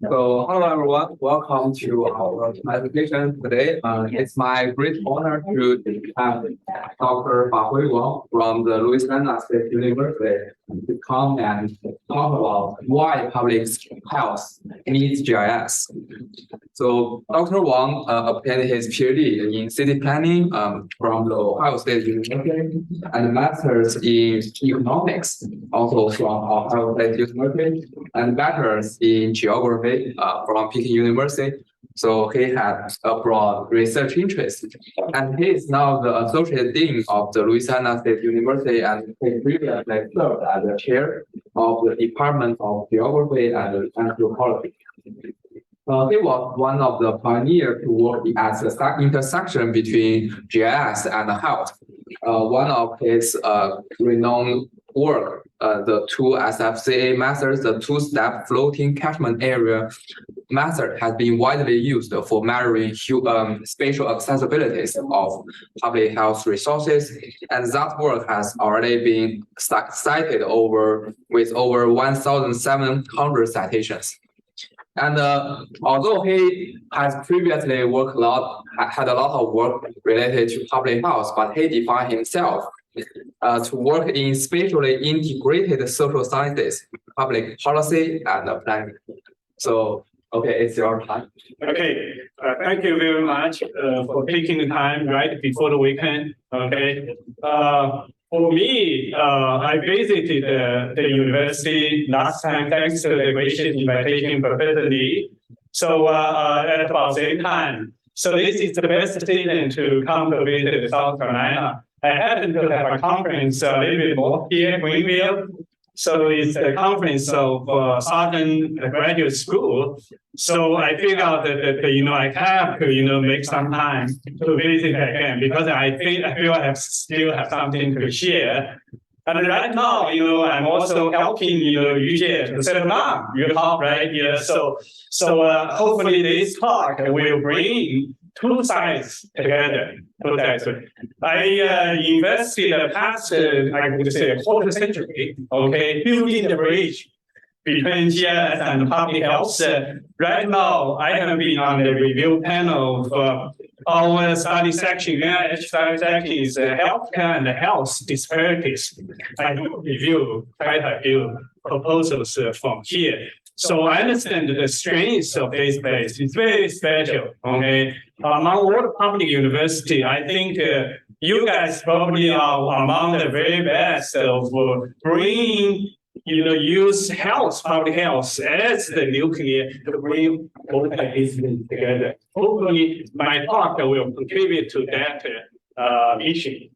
So, hello everyone, welcome to our presentation today. It's my great honor to have Dr. Fahui Wang from the Louisiana State University to come and talk about why public health needs GIS. So, Dr. Wang obtained his PhD in city planning from the Ohio State University and master's in economics, also from Ohio State University, and bachelor's in geography from Peking University. So he had a broad research interest, and he is now the associate dean of the Louisiana State University, and he previously served as the chair of the Department of Geography and Anthropology. He was one of the pioneers to work at the intersection between GIS and health. One of his renowned work, the two SFCA methods, the two-step floating catchment area method, has been widely used for measuring spatial accessibilities of public health resources, and that work has already been cited with over 1,700 citations. And although he has previously had a lot of work related to public health, but he defined himself to work in spatially integrated social sciences, public policy, and planning. So, okay, it's your time. Okay, thank you very much for taking the time right before the weekend. Okay, for me, I visited the university last time thanks to the gracious invitation by Professor Lee. So at about the same time. So this is the best season to come to visit South Carolina. I happen to have a conference a little bit more here in Greenville. So it's the conference of Southern Graduate School. So I figured out that I have to make some time to visit again because I feel I still have something to share. And right now, I'm also helping UJ to settle down your talk right here. So hopefully this talk will bring two sides together. I invested the past, I would say, a quarter century, building the bridge between GIS and public health. Right now, I have been on the review panel of our study section. NIH study section is healthcare and health disparities. I do review quite a few proposals from here. So I understand the strengths of this place. It's very special. Among all the public university, I think you guys probably are among the very best of bringing, use public health as the nuclear to bring all the disciplines together. Hopefully, my talk will contribute to that mission.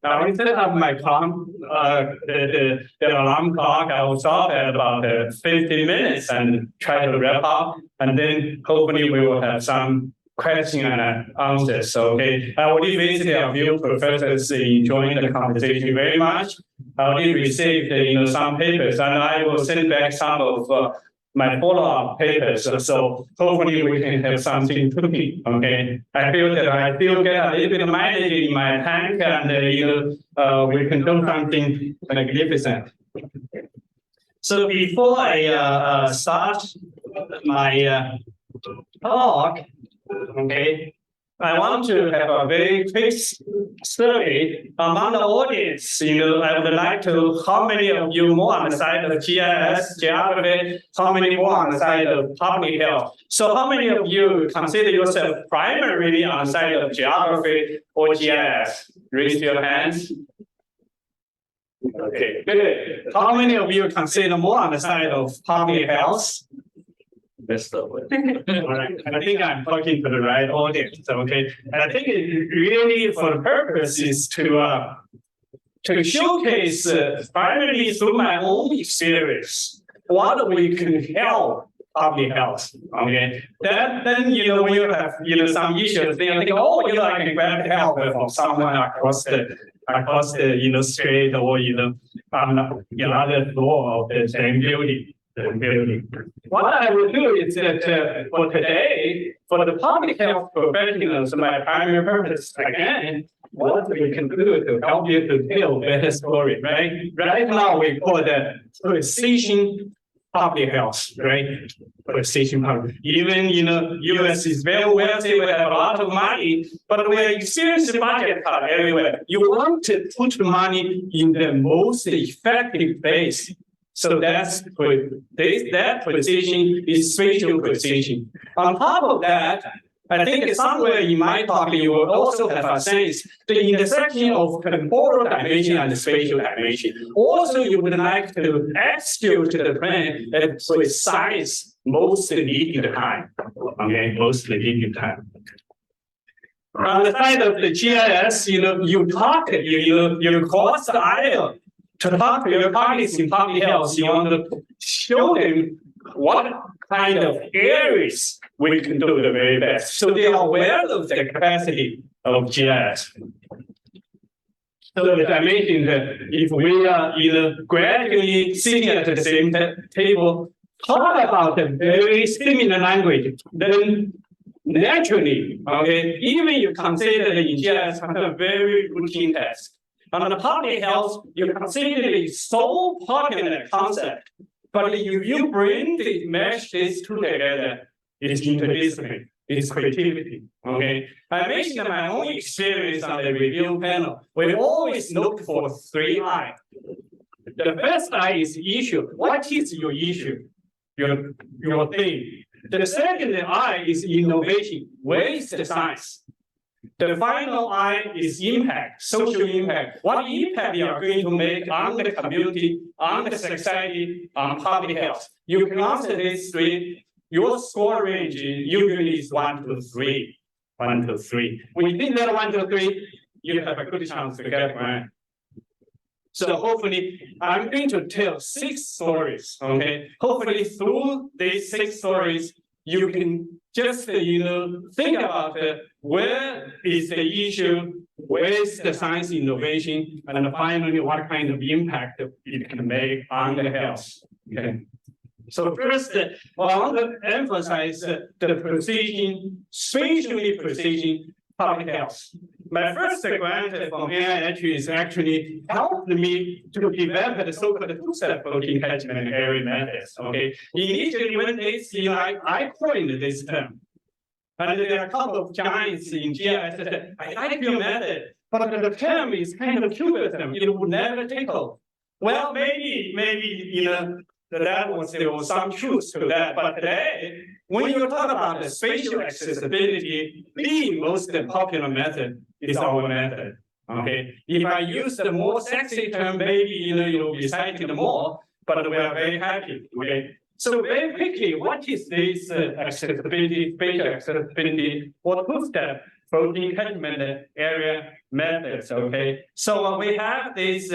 Now, instead of my talk, the alarm clock, I will stop at about 15 minutes and try to wrap up, and then hopefully we will have some questions and answers. So, I already visited a few professors enjoying the conversation very much. I already received some papers, and I will send back some of my follow-up papers. So hopefully we can have something cooking. I feel that I still get a little bit of mileage in my tank, and we can do something magnificent. So before I start my talk, I want to have a very quick survey among the audience. I would like to, how many of you more on the side of GIS, geography, how many more on the side of public health? So how many of you consider yourself primarily on the side of geography or GIS? Raise your hands. Okay, good. How many of you consider more on the side of public health? All right. I think I'm talking to the right audience. And I think it really, for the purpose, is to showcase, primarily through my own experience, what we can help public health. Then we have some issues. They think, I can grab help from someone across the street or on the other floor of the same building. What I will do is that for today, for the public health professionals, my primary purpose, again, what we can do to help you to tell better story, right? Right now, we call that precision public health, right? Precision public. Even, US is very wealthy, we have a lot of money, but we are experiencing budget cut everywhere. You want to put money in the most effective place. So that precision is spatial precision. On top of that, I think somewhere in my talk, you will also have a sense the intersection of temporal dimension and spatial dimension. Also, you would like to execute the plan at precise, most needed time. Okay, most needed time. On the side of the GIS, you cross the aisle to talk to your colleagues in public health. You want to show them what kind of areas we can do the very best. So they are aware of the capacity of GIS. So as I mentioned, if we are gradually sitting at the same table, talk about a very similar language, then naturally, okay, even you consider the GIS a very routine task. On the public health, you consider it so popular concept. But if you mesh these two together, it's interdisciplinary, it's creativity. Okay. I mentioned my own experience on the review panel. We always look for 3 I. The first I is issue. What is your issue? Your thing. The second I is innovation. Where is the science? The final I is impact, social impact. What impact you are going to make on the community, on the society, on public health? You can answer these 3. Your score range usually is 1 to 3. 1 to 3. Within that 1 to 3, you have a good chance to get one. So hopefully, I'm going to tell 6 stories. Okay. Hopefully, through these 6 stories, you can just think about where is the issue, where is the science innovation, and finally what kind of impact it can make on the health. Okay. So first, I want to emphasize the precision, spatially precision public health. My first grant from NIH is actually helped me to develop the so-called two-step protein catchment area methods. Okay. Initially, when they see, I coined this term. And there are a couple of giants in GIS that said, I like your method, but the term is kind of cumulative. It would never take off. Well, maybe there was some truth to that. But today, when you talk about the spatial accessibility, the most popular method is our method. Okay. If I use the more sexy term, maybe you'll be cited more, but we are very happy. Okay. So very quickly, what is this accessibility, spatial accessibility, or two-step protein catchment area methods? Okay. So we have this.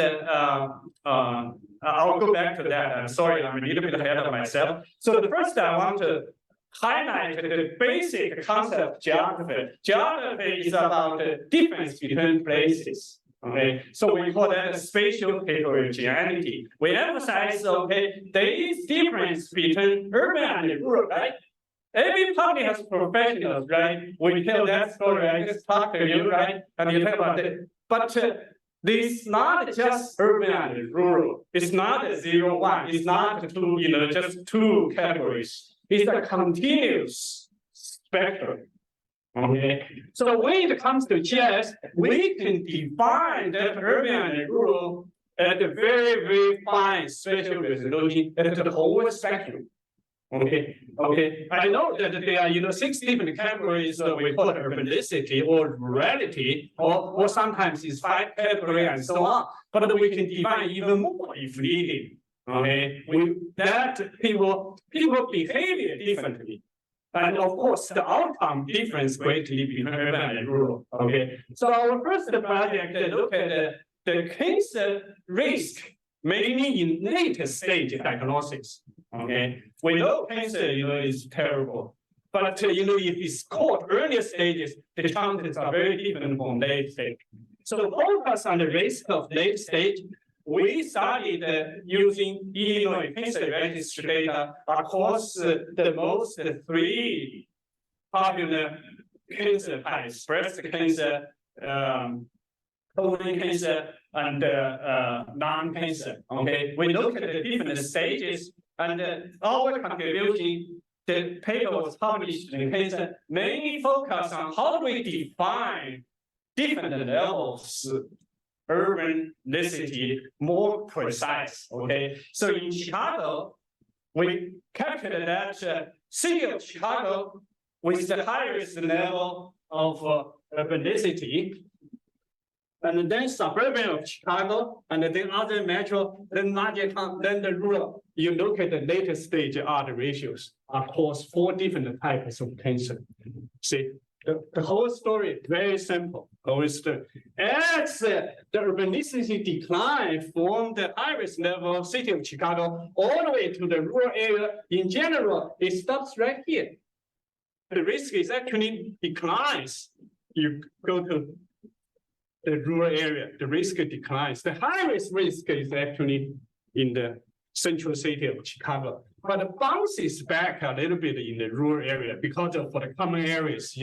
I'll go back to that. I'm sorry, I'm a little bit ahead of myself. So the first, I want to highlight the basic concept of geography. Geography is about the difference between places. Okay, so we call that spatial heterogeneity. We emphasize, there is difference between urban and rural, right? Every party has professionals, right? We tell that story, I just talked to you, right? And you talk about it. But this is not just urban and rural. It's not a 0-1. It's not just 2 categories. It's a continuous spectrum. Okay. So when it comes to GIS, we can define that urban and rural at a very, very fine spatial resolution at the whole spectrum. Okay. Okay. I know that there are 6 different categories we call urbanicity or rurality, or sometimes it's 5 categories and so on. But we can define even more if needed. Okay. People behave differently. And of course, the outcome difference greatly between urban and rural. Okay. So our first project look at the cancer risk, mainly in late stage diagnosis. Okay. We know cancer, is terrible. But if it's caught earlier stages, the chances are very different from late stage. So focus on the risk of late stage. We started using Illinois cancer registry data across the most 3 popular cancer types: breast cancer, colon cancer and lung cancer. Okay, we look at the different stages and our contribution. The paper was published in Cancer mainly focus on how do we define different levels urbanicity more precise. Okay, so in Chicago, we captured that city of Chicago with the highest level of urbanicity, and then suburban of Chicago, and then other metro, then larger town, then the rural. You look at the later stage odds ratios across 4 different types of cancer. See, the whole story very simple. As the urbanicity decline from the highest level city of Chicago all the way to the rural area, in general, it stops right here. The risk is actually declines. You go to the rural area, the risk declines. The highest risk is actually in the central city of Chicago, but it bounces back a little bit in the rural area because of for the common areas,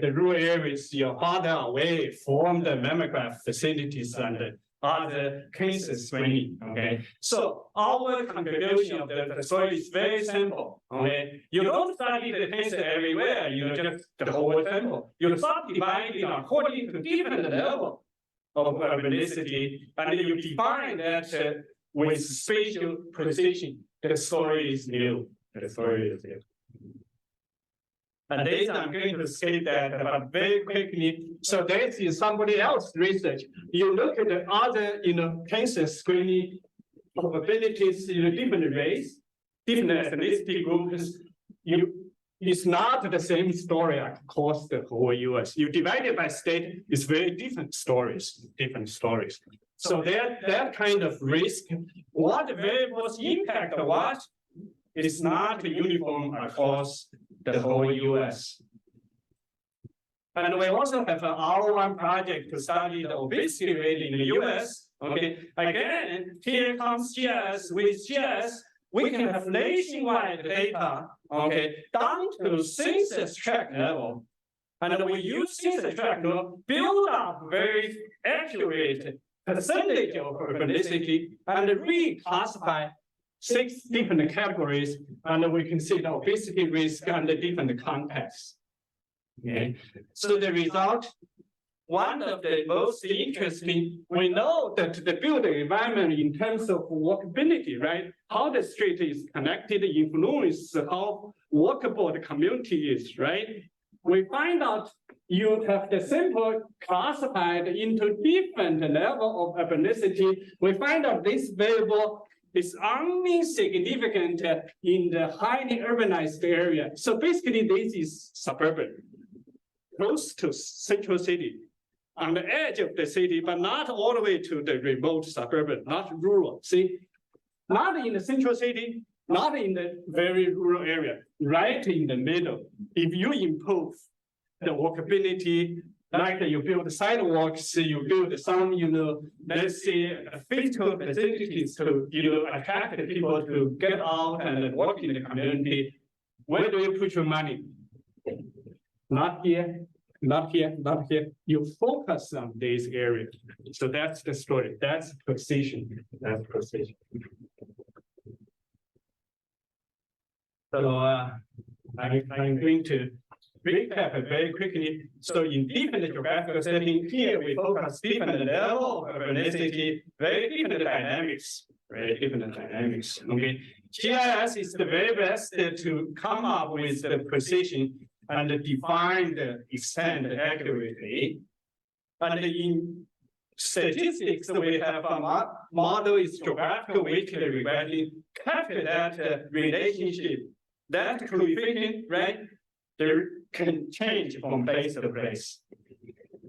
the rural areas, you're farther away from the mammograph facilities and other cancer screening. Okay, so our contribution of the story is very simple. Okay, you don't study the cancer everywhere, just the whole sample. You subdivide it according to different level of urbanicity, and you define that with spatial precision. The story is new. The story is new. And this I'm going to skip that, but very quickly. So this is somebody else's research. You look at the other, cancer screening probabilities in different race, different ethnicity groups. It's not the same story across the whole US. You divide it by state, it's very different stories. So that kind of risk, what variables impact what, is not uniform across the whole US. And we also have an R1 project to study the obesity rate in the US. Okay, again, here comes GIS. With GIS, we can have nationwide data, okay, down to census tract level. And we use census tract to build up very accurate percentage of urbanicity and reclassify 6 different categories, and we can see the obesity risk and the different contexts. Okay, so the result, one of the most interesting, we know that the built environment in terms of walkability, right? How the street is connected influences how walkable the community is, right? We find out you have the sample classified into different level of urbanicity. We find out this variable is only significant in the highly urbanized area. So basically, this is suburban, close to central city, on the edge of the city, but not all the way to the remote suburban, not rural. See, not in the central city, not in the very rural area, right in the middle. If you improve the walkability, like you build sidewalks, you build some, let's say physical facilities to, attract people to get out and work in the community. Where do you put your money? Not here, not here, not here. You focus on this area. So that's the story. That's precision. That's precision. So I'm going to recap very quickly. So in different geographical setting, here we focus different level of urbanicity, very different dynamics, Okay, GIS is the very best to come up with the precision and define the extent accurately. And in statistics, we have a model is geographical weighted regression, capture that relationship, that coefficient, right? There can change from place to place.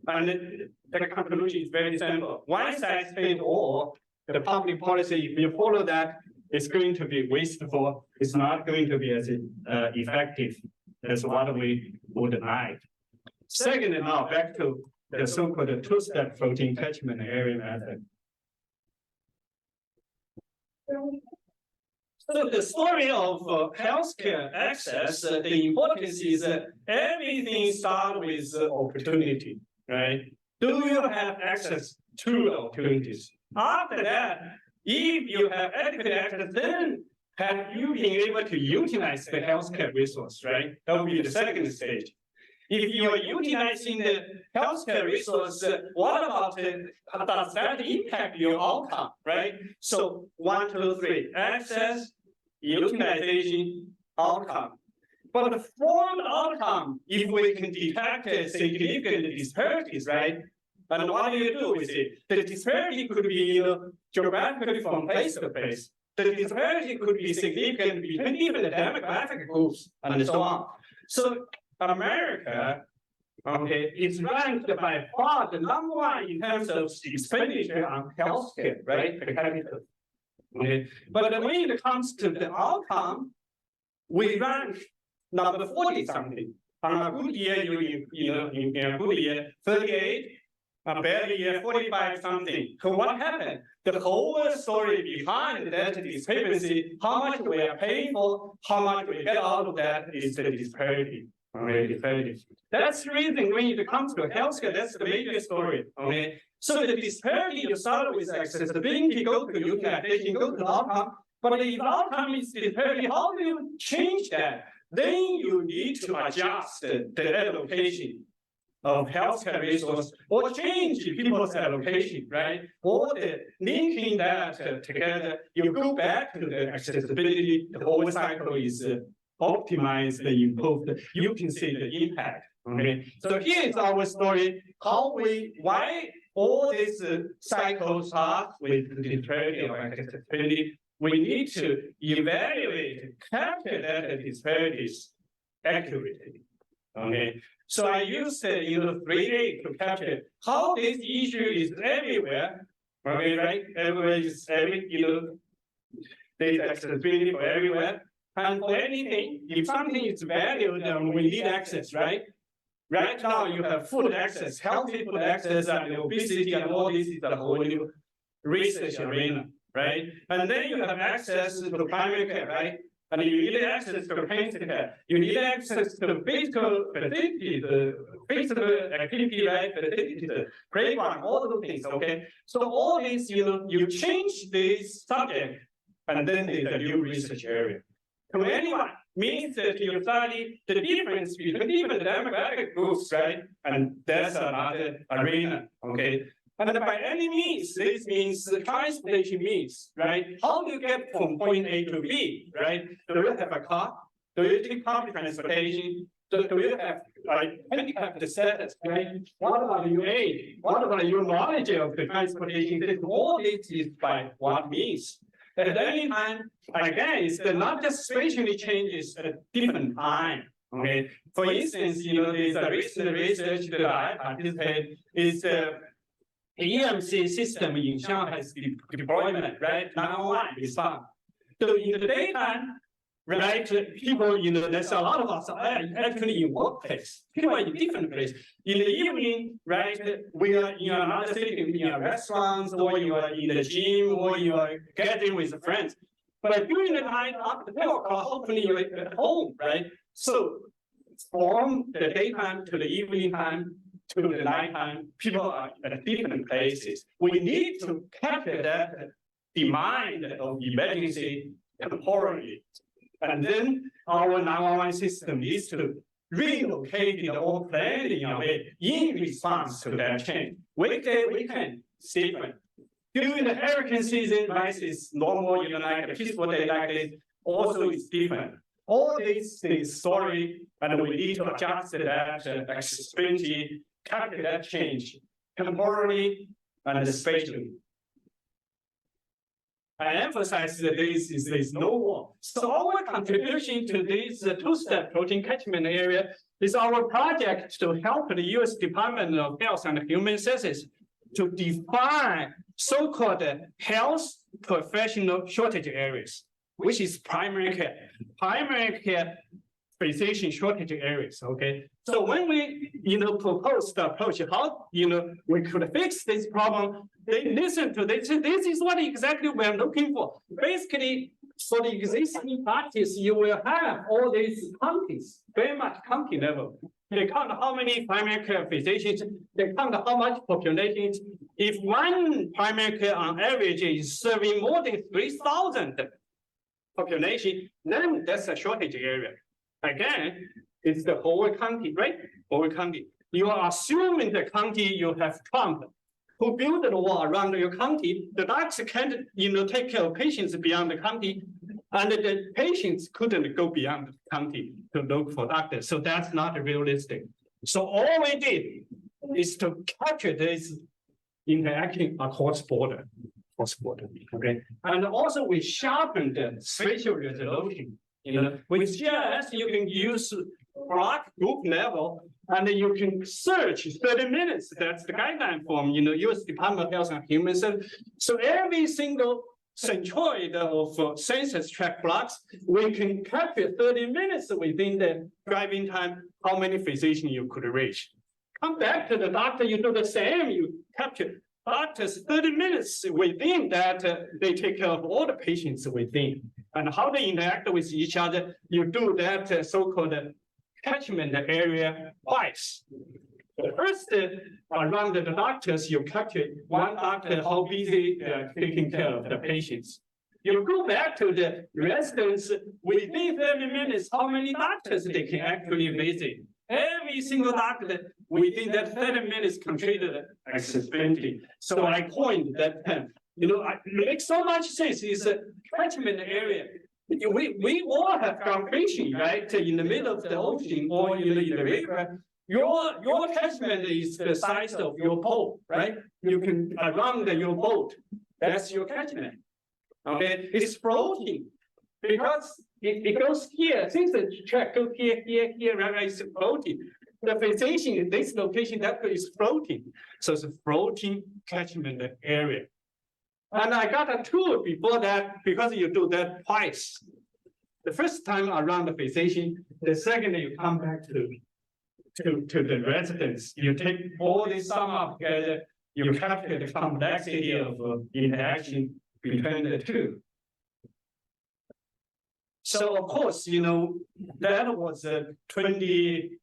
And the conclusion is very simple. One size fits all. The public policy, if you follow that, it's going to be wasteful. It's not going to be as effective as what we would like. Second, now back to the so-called two-step floating catchment area method. So the story of healthcare access, the importance is everything starts with opportunity, right? do you have access to opportunities? After that, if you have adequate access, then have you been able to utilize the healthcare resource, right? That will be the second stage. If you are utilizing the healthcare resource, what about does that impact your outcome, right? So 1, 2, 3, access, utilization, outcome. But for the outcome, if we can detect significant disparities, right? And what do you do with it? The disparity could be geographically from place to place. The disparity could be significant between different demographic groups and so on. So America, okay, is ranked by far the number one in terms of expenditure on healthcare, right? Per capita. Okay, but when it comes to the outcome, we rank number 40 something. On a good year, in a good year, 38. A bad year, 45 something. So what happened? The whole story behind that discrepancy, how much we are paying for, how much we get out of that is the disparity. Okay, that's the reason when it comes to healthcare, that's the major story. Okay, so the disparity you start with accessibility, go to utilization, go to outcome. But if outcome is disparity, how do you change that? Then you need to adjust the allocation of healthcare resource or change people's allocation, right? Or the linking that together, you go back to the accessibility, the whole cycle is optimized, improved. You can see the impact. Okay, so here is our story, why all these cycles are with the disparity of accessibility. We need to evaluate, capture that disparities accurately. Okay, so I used 3D to capture how this issue is everywhere. Okay, right? Everywhere is there's accessibility for everywhere. And for anything, if something is valued, then we need access, right? Right now, you have food access, healthy food access, and obesity, and all this is the whole new research arena, right? And then you have access to primary care, right? And you need access to cancer care. You need access to physical facilities, physical activity, right? Facilities, the playground, all those things, okay? So all these, you change this subject, and then there's a new research area. To anyone means that you study the difference between different demographic groups, right? And that's another arena, okay? And by any means, this means transportation means, right? How do you get from point A to B, right? Do you have a car? Do you take public transportation? Do you have handicapped status, right? What about your age? What about your knowledge of the transportation system? All this is by what means. At any time, again, it's not just spatially changes at a different time. Okay. For instance, there's a recent research that I participate is EMC system in Shanghai's deployment, right? 911 response. So in the daytime, right, people, there's a lot of us actually in workplace. People are in different places. In the evening, right, we are in another city, in a restaurant, or you are in the gym, or you are gathering with friends. But during the night, after 12 o'clock, hopefully you're at home, right? So from the daytime to the evening time, to the nighttime, people are at different places. We need to capture that demand of emergency temporarily. And then our 911 system needs to relocate it or plan it in a way in response to that change. Weekday, weekend, it's different. During the hurricane season, life is normal, like a peaceful day like this, also it's different. All this is story, and we need to adjust that accessibility, capture that change temporarily and spatially. I emphasize that there's no war. So our contribution to this two-step protein catchment area is our project to help the U.S. Department of Health and Human Services to define so-called health professional shortage areas, which is primary care physician shortage areas, okay? So when we, propose the approach, how, we could fix this problem, they listen to this. This is what exactly we're looking for. Basically, for the existing practice, you will have all these counties, very much county level. They count how many primary care physicians, they count how much population. If one primary care on average is serving more than 3,000 population, then that's a shortage area. Again, it's the whole county, right? Whole county. You are assuming the county you have Trump who built the wall around your county. The doctors can't, take care of patients beyond the county, and the patients couldn't go beyond the county to look for doctors. So that's not realistic. So all we did is to capture this interaction across border. Okay, and also we sharpened the spatial resolution. With GIS you can use block group level, and you can search 30 minutes. That's the guideline from U.S. Department of Health and Human Services. So every single centroid of census tract blocks, we can capture 30 minutes within the driving time, how many physicians you could reach. Come back to the doctor, you do the same, you capture doctors 30 minutes within that, they take care of all the patients within. And how they interact with each other, you do that so-called catchment area twice. The first, around the doctors, you capture one doctor, how busy they are taking care of the patients. You go back to the residents within 30 minutes, how many doctors they can actually visit. Every single doctor within that 30 minutes considered accessibility. So I coined that term. It makes so much sense. It's a catchment area. We all have foundation, right? In the middle of the ocean or in the river. Your catchment is the size of your boat, right? You can around your boat. That's your catchment. Okay, it's floating because it goes here. Since the track goes here, right? It's floating. The physician in this location that is floating. So it's a floating catchment area. And I got a tool before that because you do that twice. The first time around the physician, the second you come back to the residents. You take all this sum up together, you capture the complexity of interaction between the two. So of course, that was 20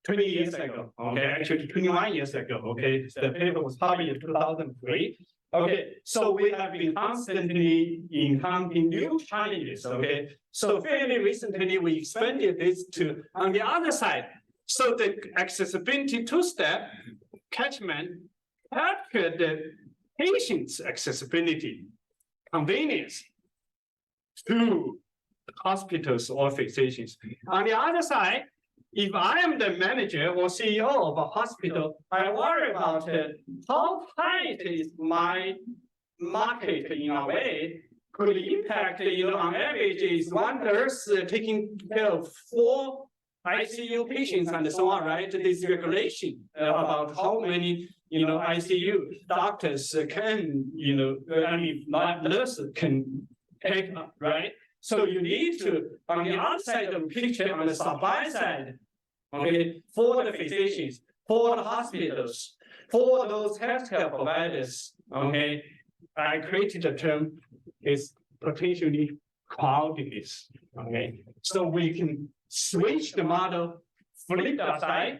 years ago, okay, actually 21 years ago, okay. The paper was published in 2003. Okay, so we have been constantly encountering new challenges, okay. So fairly recently, we expanded this to on the other side. So the accessibility two-step catchment captured the patient's accessibility, convenience to hospitals or physicians. On the other side, if I am the manager or CEO of a hospital, I worry about how tight is my market in a way could impact, on average is one nurse taking care of 4 ICU patients and so on, right? This regulation about how many, ICU doctors can, nurses can take up, right? So you need to, on the outside of the picture, on the supply side, okay, for the physicians, for the hospitals, for those healthcare providers, okay, I created a term is potentially crowdedness, okay? So we can switch the model, flip the side,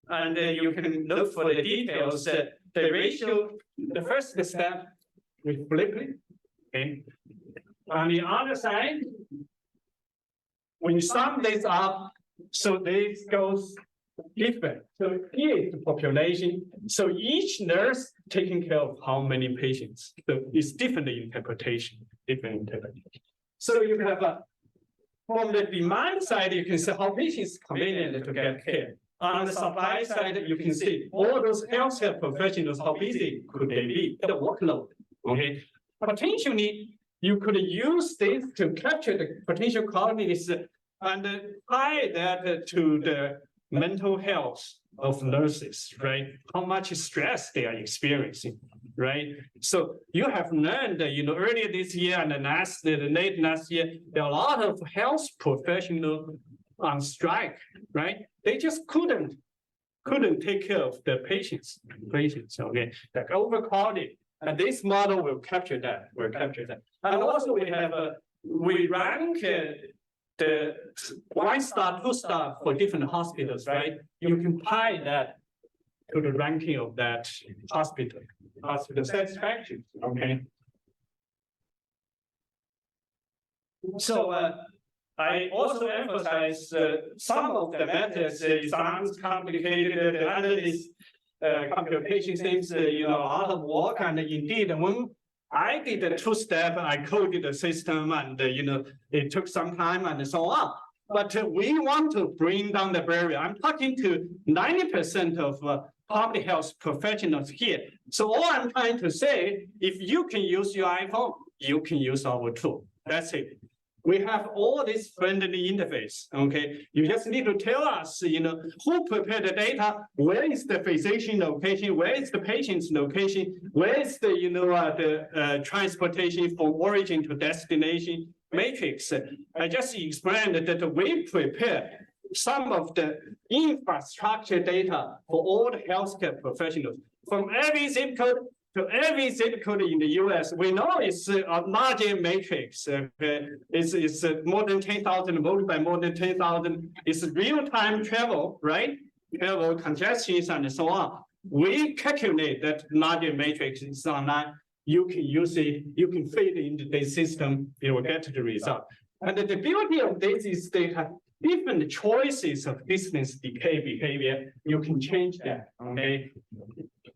and then you can look for the details. The ratio, the first step, we flip it, okay? On the other side, when you sum this up, so this goes different. So here is the population. So each nurse taking care of how many patients. So it's different interpretation, So you have from the demand side, you can see how patients convenient to get care. On the supply side, you can see all those healthcare professionals, how busy could they be, the workload, okay? Potentially, you could use this to capture the potential qualities and tie that to the mental health of nurses, right? How much stress they are experiencing, right? So you have learned, earlier this year and late last year, there are a lot of health professionals on strike, right? They just couldn't take care of the patients, okay? Like overcrowded. And this model will capture that. And also we have we rank the 1-star, 2-star for different hospitals, right? You compare that to the ranking of that hospital satisfaction, okay? So I also emphasize some of the methods sounds complicated, the analysis computation seems a lot of work, and indeed when I did the 2-step, I coded the system, and it took some time and so on. But we want to bring down the barrier. I'm talking to 90% of public health professionals here. So all I'm trying to say, if you can use your iPhone, you can use our tool. That's it. We have all this friendly interface, okay? You just need to tell us, who prepared the data, where is the physician location, where is the patient's location, where is the, the transportation from origin to destination matrix. I just explained that we prepare some of the infrastructure data for all the healthcare professionals from every zip code to every zip code in the US. We know it's a larger matrix. It's more than 10,000 voted by more than 10,000. It's real-time travel, right? Travel, congestions, and so on. We calculate that larger matrix is online. You can use it, you can feed it into the system, you will get the result. And the beauty of this is they have different choices of distance decay behavior. You can change that, okay?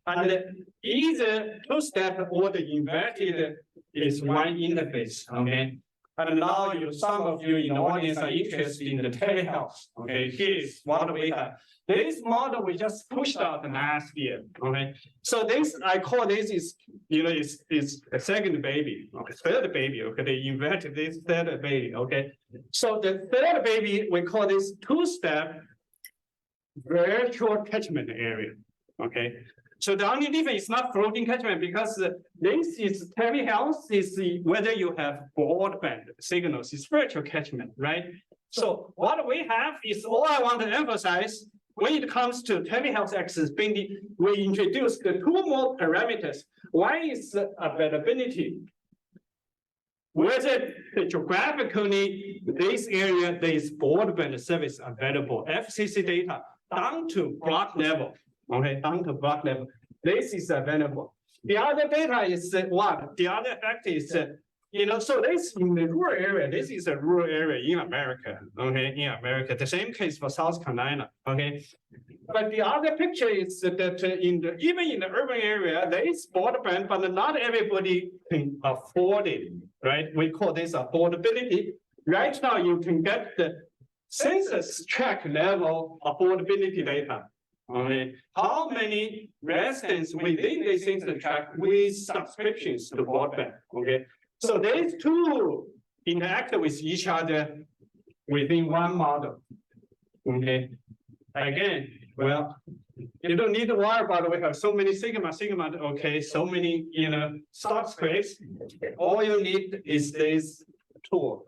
And either 2-step or the inverted is one interface, okay? And now some of you in the audience are interested in the telehealth, okay? Here's what we have. This model we just pushed out last year, okay? So this, I call this is, is a second baby, okay? Third baby, okay? They inverted this third baby, okay? So the third baby, we call this 2-step virtual catchment area, okay? So the only difference is not floating catchment because this is telehealth is whether you have broadband signals, it's virtual catchment, right? So what we have is all I want to emphasize when it comes to telehealth accessibility, we introduced the 2 more parameters. One is availability. Whether geographically this area there is broadband service available, FCC data down to block level. Okay, down to block level. This is available. The other data is what? The other fact is, so this in the rural area, this is a rural area in America, okay, in America. The same case for South Carolina, okay. But the other picture is that even in the urban area, there is broadband, but not everybody can afford it, right? We call this affordability. Right now, you can get the census tract level affordability data. Okay. How many residents within the census tract with subscriptions to broadband? Okay. So these 2 interact with each other within one model. Okay. Again, well, you don't need to worry about it. We have so many sigma, okay, so many, subscripts. All you need is this tool.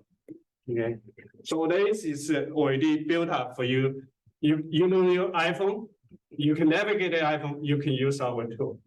Okay. So this is already built up for you. You know your iPhone. You can navigate the iPhone, you can use our tool.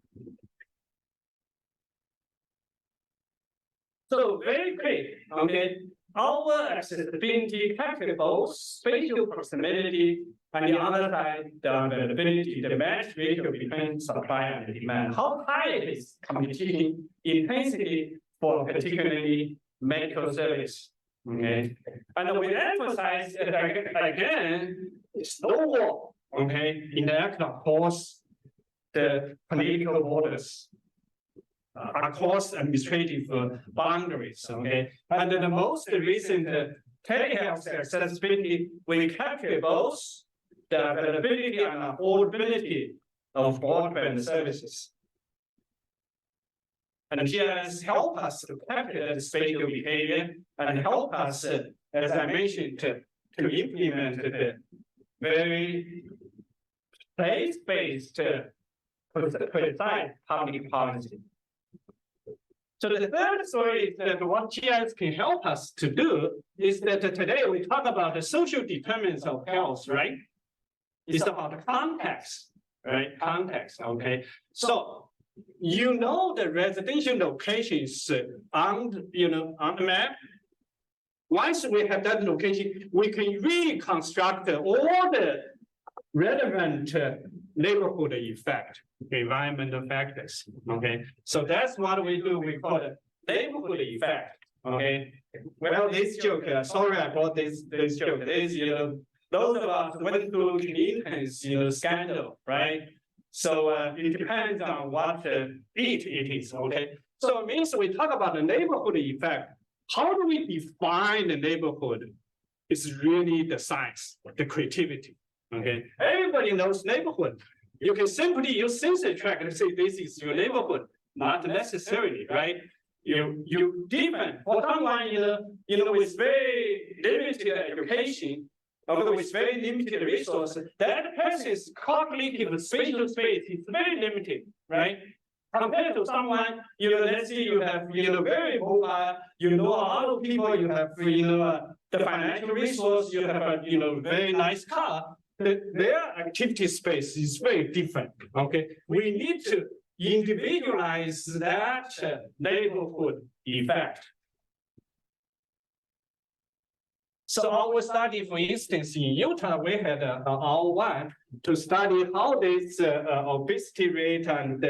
So very quick, okay, our accessibility captures both spatial proximity and the other side, the availability, the match ratio between supply and demand. How high is computing intensity for particularly medical service? Okay, and we emphasize again, it's no war. Okay, interact across the political borders, across administrative boundaries. Okay, and the most recent telehealth accessibility, we capture both the availability and affordability of broadband services. And GIS help us to capture that spatial behavior and help us, as I mentioned, to implement the very place-based precise public policy. So the third story is that what GIS can help us to do is that today we talk about the social determinants of health, right? It's about context, right? Context, okay? So the residential locations on the map, Once we have that location, we can reconstruct all the relevant neighborhood effect, environmental factors. Okay, so that's what we do. We call it neighborhood effect. Okay, well, this joke. Sorry, I brought this joke. This, those of us went through Clinton's, scandal, right? So it depends on what it is. Okay, so it means we talk about the neighborhood effect. How do we define the neighborhood? It's really the science, the creativity. Okay, everybody knows neighborhood. You can simply use sensor track and say this is your neighborhood. Not necessarily, right? You different for someone with very limited education, or with very limited resources. That person's cognitive spatial space is very limited, right? Compared to someone, let's say you have, very mobile, a lot of people, you have, the financial resource, you have a, very nice car. Their activity space is very different. Okay, we need to individualize that neighborhood effect. So our study, for instance, in Utah, we had our one to study how this obesity rate and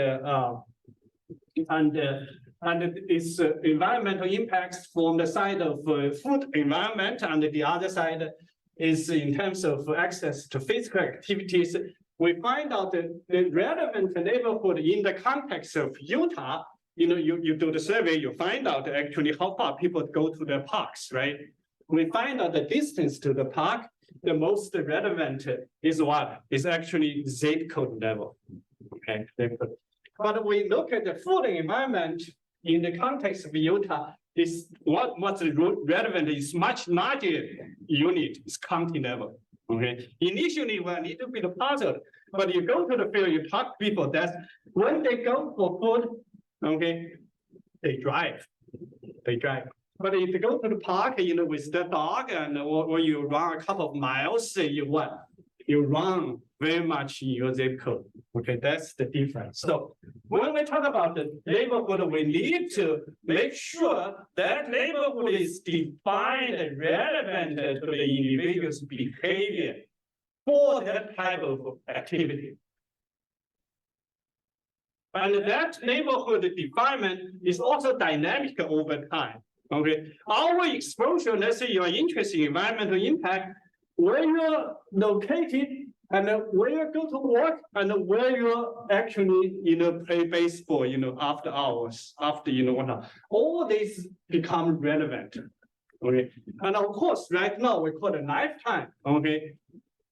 its environmental impacts from the side of food environment, and the other side is in terms of access to physical activities. We find out that the relevant neighborhood in the context of Utah, you do the survey, you find out actually how far people go to the parks, right? We find out the distance to the park, the most relevant is what? Is actually zip code level. Okay. But we look at the food environment in the context of Utah, is what's relevant is much larger unit, is county level. Okay. Initially, we're a little bit puzzled, but you go to the field, you talk to people, that when they go for food, okay, they drive. But if you go to the park, with the dog, and or you run a couple of miles, you run very much in your zip code. Okay, that's the difference. So when we talk about the neighborhood, we need to make sure that neighborhood is defined and relevant to the individual's behavior for that type of activity. And that neighborhood definement is also dynamic over time. Okay, our exposure, let's say you are interested in environmental impact, where you're located and where you go to work and where you actually, play baseball, after hours, after, all these become relevant. Okay, and of course, right now we call it lifetime. Okay,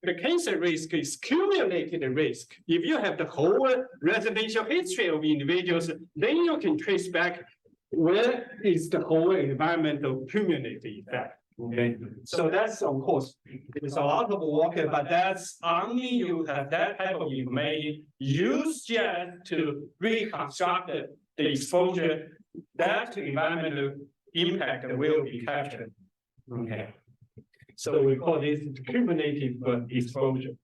the cancer risk is cumulative risk. If you have the whole residential history of individuals, then you can trace back where is the whole environmental cumulative effect. Okay, so that's, of course, it's a lot of work, but that's only you have that type of information, use GIS to reconstruct the exposure, that environmental impact will be captured. Okay, so we call this cumulative exposure.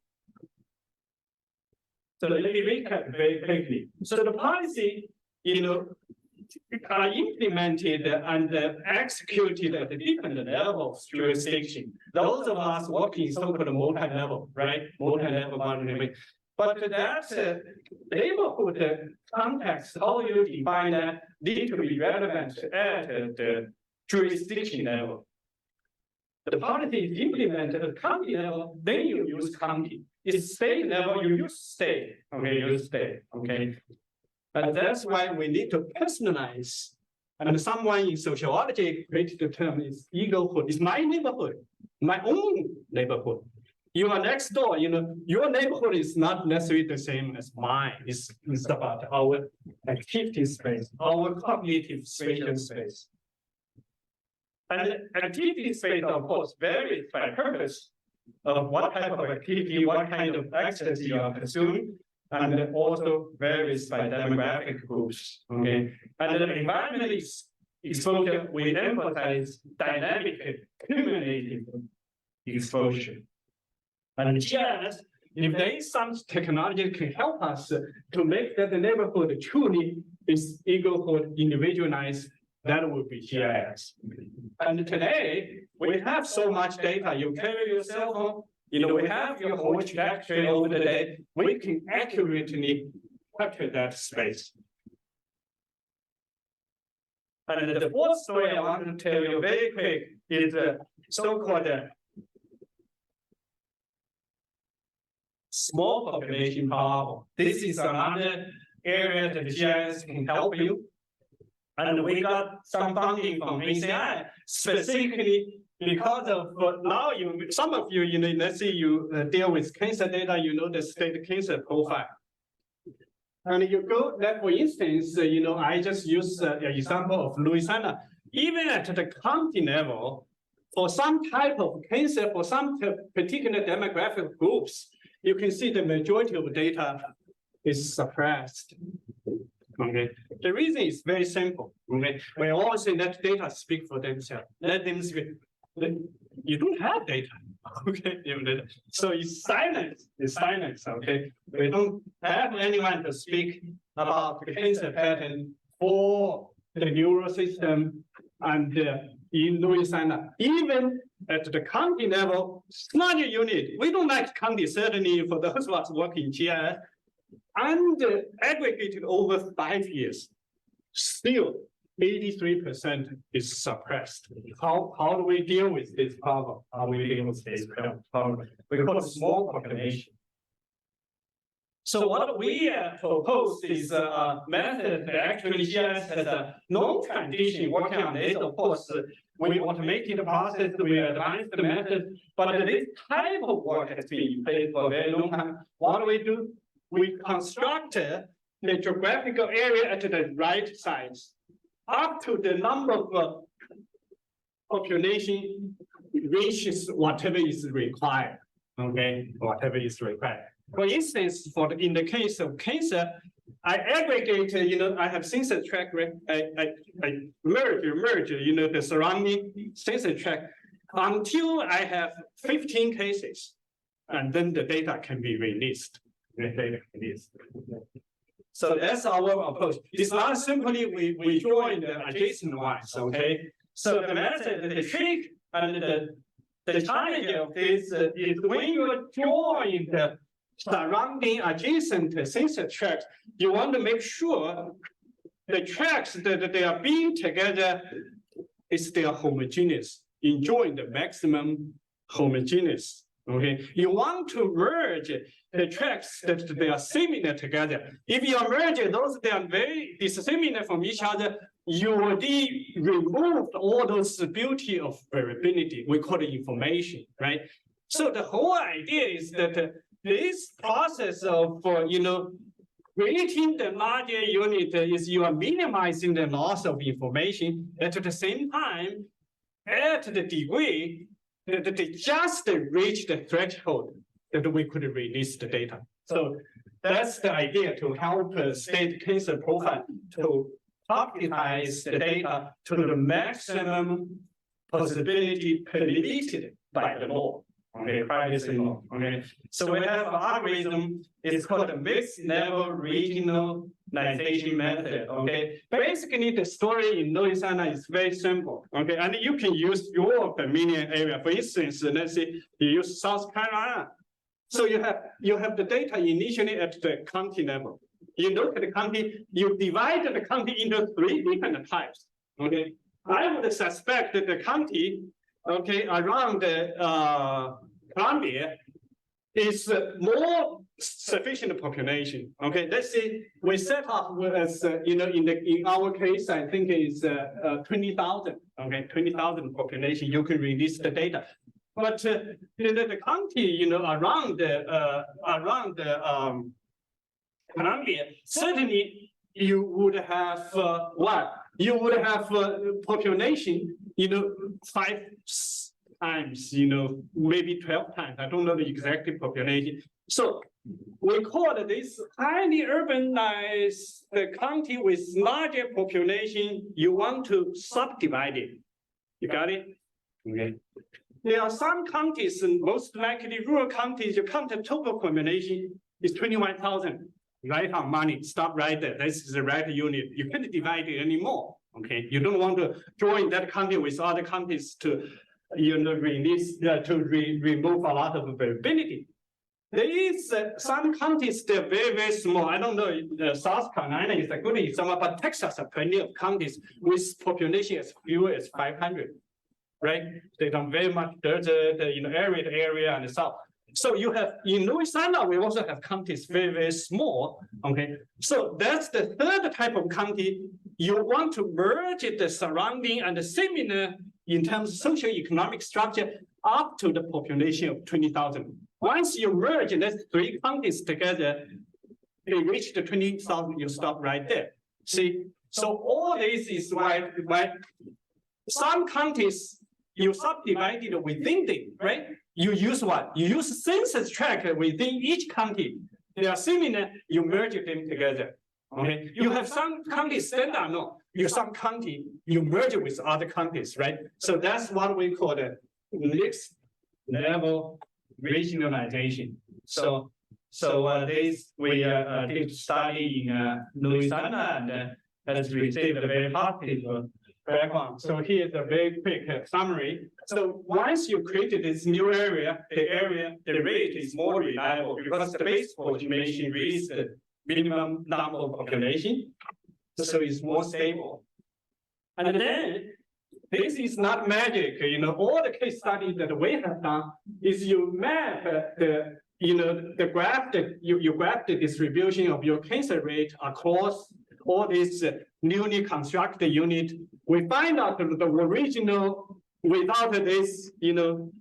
So let me recap very quickly. So the policy, are implemented and executed at different levels of jurisdiction. Those of us working so-called multi-level, right? Multi-level monitoring. But that neighborhood context, how you define that, need to be relevant at the jurisdiction level. The policy is implemented at county level, then you use county. It's state level, you use state. Okay, use state. Okay. And that's why we need to personalize. And someone in sociology created the term is eaglehood. It's my neighborhood, my own neighborhood. You are next door, your neighborhood is not necessarily the same as mine. It's about our activity space, our cognitive spatial space. And activity space, of course, varies by purpose of what type of activity, what kind of access you are consuming. And also varies by demographic groups. Okay, and the environmental exposure, we emphasize dynamic, cumulative exposure. And GIS, if there is some technology that can help us to make that the neighborhood truly is eaglehood individualized, that would be GIS. And today, we have so much data, you carry your cell phone, we have your whole trajectory over the day, we can accurately capture that space. And the fourth story I want to tell you very quick is the so-called small population problem. This is another area that GIS can help you. And we got some funding from ACI specifically because of now some of you, let's say you deal with cancer data, the state cancer profile. And you go that, for instance, I just use an example of Louisiana. Even at the county level, for some type of cancer, for some particular demographic groups, you can see the majority of data is suppressed. Okay. The reason is very simple. Okay. We always say that data speak for themselves. Let them speak. You don't have data. Okay. So it's silence. It's silence. Okay. We don't have anyone to speak about the cancer pattern for the neural system and in Louisiana. Even at the county level, smaller unit. We don't like county, certainly for those of us working in GIS. And aggregated over 5 years, still 83% is suppressed. How do we deal with this problem? How do we deal with this problem? We call it small population. So what we propose is a method that actually GIS has a long tradition working on this. Of course, we automated the process, we advanced the method, but this type of work has been in place for a very long time. What do we do? We construct the geographical area at the right size up to the number of population reaches whatever is required. Okay, whatever is required. For instance, in the case of cancer, I aggregate, I have sensor tract, I merge, the surrounding sensor tract until I have 15 cases, and then the data can be released. So that's our approach. It's not simply we join the adjacent ones, okay? So the method, the trick, and the challenge of this is when you join the surrounding adjacent sensor tracks, you want to make sure the tracks that they are being together they are homogeneous, enjoying the maximum homogeneous. Okay, you want to merge the tracks that they are similar together. If you merge those, they are very dissimilar from each other, you already removed all those beauty of variability. We call it information, right? So the whole idea is that this process of creating the larger unit is you are minimizing the loss of information. At the same time, at the degree that they just reach the threshold that we could release the data. So that's the idea, to help state cancer profile to optimize the data to the maximum possibility permitted by the law. Okay, privacy law. Okay, so we have an algorithm. It's called a mixed level regionalization method. Okay, basically the story in Louisiana is very simple. Okay, and you can use your familiar area. For instance, let's say you use South Carolina. So you have the data initially at the county level. You look at the county. You divide the county into 3 different types. Okay, I would suspect that the county, okay, around the Columbia is more sufficient population. Okay, let's say we set up as in our case, I think it's 20,000. Okay, 20,000 population. You can release the data, but the county, around the Columbia, certainly you would have you would have population, 5 times, maybe 12 times. I don't know the exact population. So we call this highly urbanized county with larger population. You want to subdivide it. You got it? Okay. There are some counties, most likely rural counties, you count the total population is 21,000. Right on money, stop right there. This is the right unit. You can't divide it anymore. Okay, you don't want to join that county with other counties to release remove a lot of variability. There is some counties they're very small. I don't know. South Carolina is a good example, but Texas have plenty of counties with population as few as 500, right? They don't very much desert, area and south. So you have in Louisiana, we also have counties very small. Okay, so that's the third type of county. You want to merge the surrounding and the similar in terms of socioeconomic structure up to the population of 20,000. Once you merge those three counties together, they reach the 20,000, you stop right there. See, so all this is why some counties you subdivided within them, right? You use what? You use census tract within each county. They are similar, you merge them together. Okay, you have some counties standard, no. You some county, you merge with other counties, right? So that's what we call the next level regionalization. So this we did study in Louisiana and has received a very positive background. So here's a very quick summary. So once you created this new area, the rate is more reliable because the base population reaches the minimum number of population. So it's more stable. And then this is not magic. All the case studies that we have done is you map the graph that you graph the distribution of your cancer rate across all these newly constructed units. We find out that the original, without this,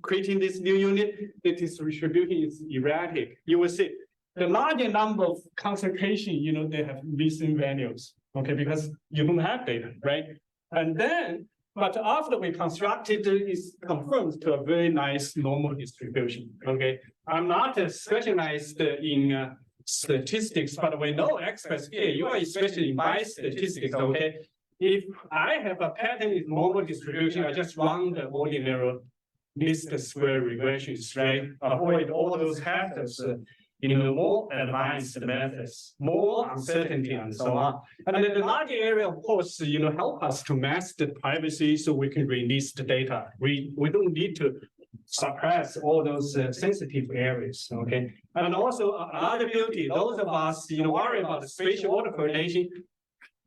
creating this new unit, the distribution is erratic. You will see the larger number of concentration, they have missing values, okay, because you don't have data, right? And then, but after we constructed, it's confirmed to a very nice normal distribution, okay? I'm not specialized in statistics, but we know experts here, you are especially in biostatistics, okay? If I have a pattern in normal distribution, I just run the ordinary least square regressions, right? Avoid all those factors, more advanced methods, more uncertainty and so on. And then the larger area, of course, help us to mask the privacy so we can release the data. We don't need to suppress all those sensitive areas, okay? And also another beauty, those of us, worry about the spatial order coordination.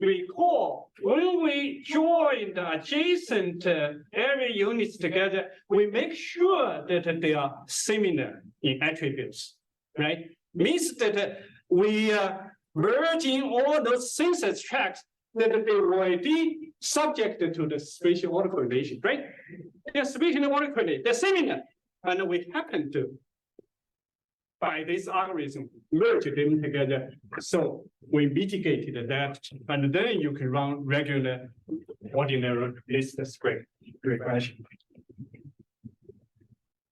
Recall, when we join the adjacent area units together, we make sure that they are similar in attributes, right? Means that we are merging all those census tracts that they will be subject to the spatial order coordination, right? They're spatial order coordination, they're similar, and we happen to, by this algorithm, merge them together. So we mitigated that, and then you can run regular ordinary least square regression.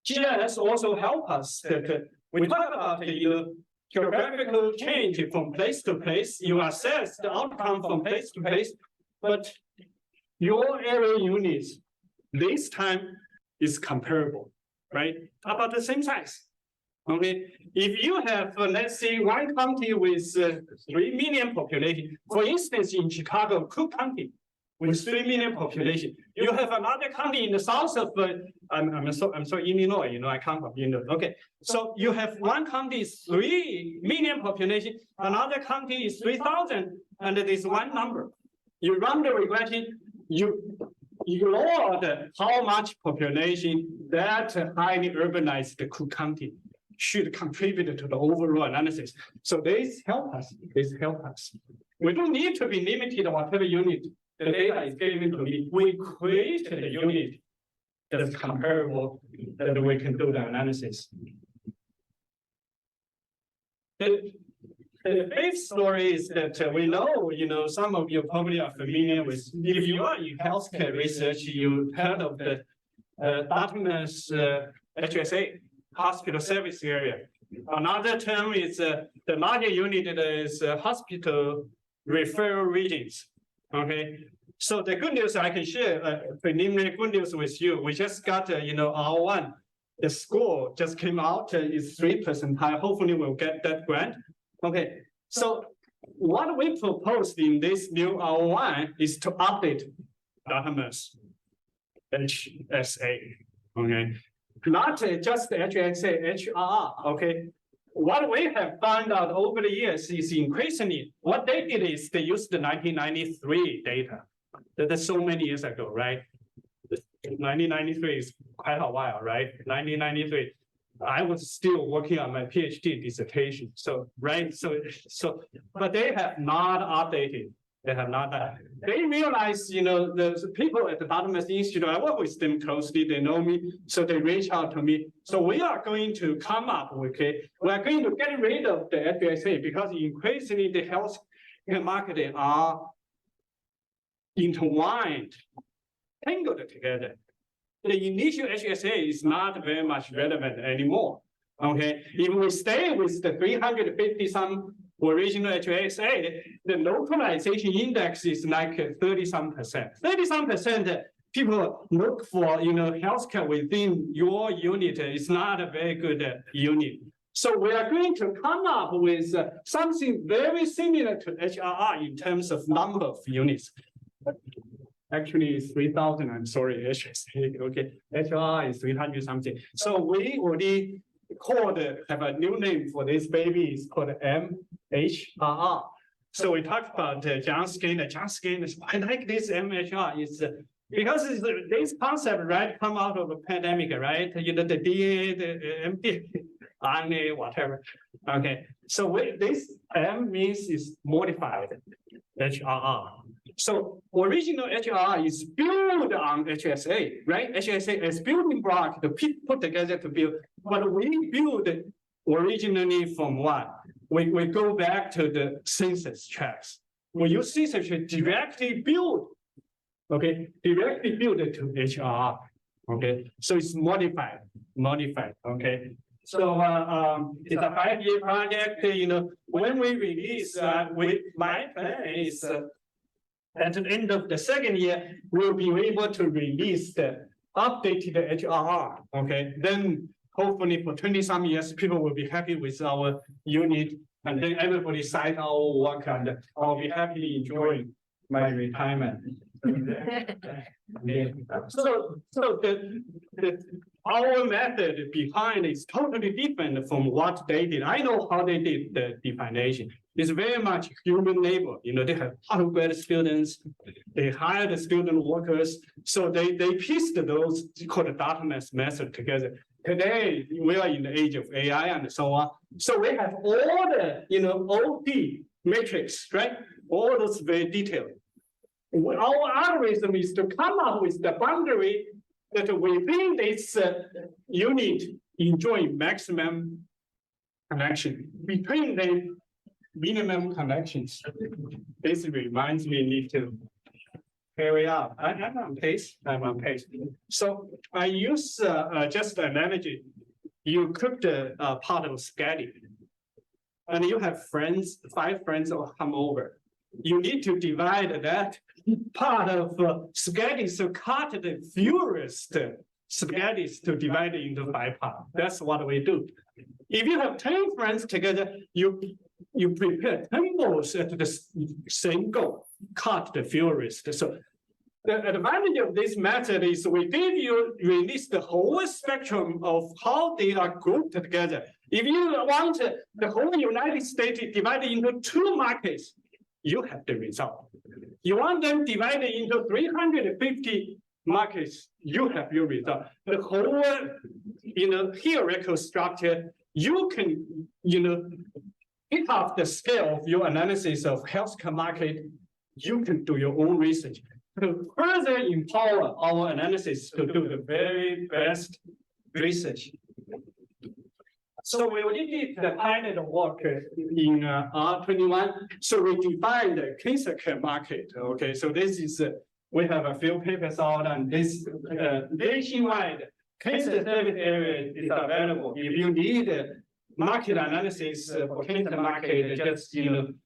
GIS also help us that we talk about geographical change from place to place. You assess the outcome from place to place, but your area units this time is comparable, right? About the same size. Okay, if you have, let's say, one county with 3 million population, for instance, in Chicago, Cook County, with 3 million population, you have another county in the south of, I'm sorry, Illinois, I come from Illinois. Okay, so you have one county is 3 million population, another county is 3,000, and it is one number. You run the regression, you ignore how much population that highly urbanized Cook County should contribute to the overall analysis. So this help us. We don't need to be limited on whatever unit the data is given to me. We create the unit that is comparable that we can do the analysis. The big story is that we know, some of you probably are familiar with, if you are in healthcare research, you heard of the Dartmouth HSA, hospital service area. Another term is the larger unit that is hospital referral regions. Okay, so the good news I can share, preliminary good news with you. We just got R1. The score just came out, is 3% high. Hopefully we'll get that grant. Okay, so what we proposed in this new R1 is to update Dartmouth HSA. Okay, not just HSA, HRR. Okay, what we have found out over the years is increasingly what they did is they used the 1993 data. That's so many years ago, right? 1993 is quite a while, right? 1993. I was still working on my PhD dissertation. So, right. But they have not updated. They have not. They realize, the people at the Dartmouth Institute, I work with them closely. They know me, so they reach out to me. So we are going to come up with, we are going to get rid of the HSA because increasingly the health market are intertwined, tangled together. The initial HSA is not very much relevant anymore. Okay, if we stay with the 350 some original HSA, the localization index is like 30-some%. 30-some% people look for healthcare within your unit is not a very good unit. So we are going to come up with something very similar to HRR in terms of number of units. Actually, it's 3,000. I'm sorry, HSA. Okay, HRR is 300 something. So we already have a new name for this baby. It's called MHRR. So we talked about John Skinner. John Skinner, I like this MHR. It's because this concept, right, come out of a pandemic, right? The DNA, the MD, RNA, whatever. Okay, so this M means is modified HRR. So original HRR is built on HSA, right? HSA is building block to put together to build. But we build originally from what? We go back to the census tracts. We use census to directly build, okay? Directly build it to HRR, okay? So it's modified, okay? So it's a 5-year project. When we release, my plan is at the end of the second year, we'll be able to release the updated HRR. Okay, then hopefully for 20-some years, people will be happy with our unit, and then everybody cite our work, and I'll be happily enjoying my retirement. So our method behind is totally different from what they did. I know how they did the definition. It's very much human labor. They have undergrad students, they hire the student workers. So they pieced those called Dartmouth method together. Today, we are in the age of AI and so on. So we have all the, OP matrix, right? All those very detailed. Our algorithm is to come up with the boundary that within this unit enjoy maximum connection between the minimum connections. This reminds me need to carry out. I'm on pace. So I use just an analogy. You cooked a pot of spaghetti, and you have friends, 5 friends will come over. You need to divide that part of spaghetti, so cut the fewest spaghetti to divide it into 5 parts. That's what we do. If you have 10 friends together, you prepare 10 bowls at the same goal, cut the fewest. So the advantage of this method is we give you release the whole spectrum of how they are grouped together. If you want the whole United States divided into 2 markets, you have the result. You want them divided into 350 markets, you have your result. The whole, hierarchical structure, you can, pick up the scale of your analysis of healthcare market. You can do your own research to further empower our analysis to do the very best research. So we already did the pilot work in R21. So we defined the cancer care market. Okay, so this is, we have a few papers out, and this nationwide cancer service area is available. If you need market analysis for cancer market, just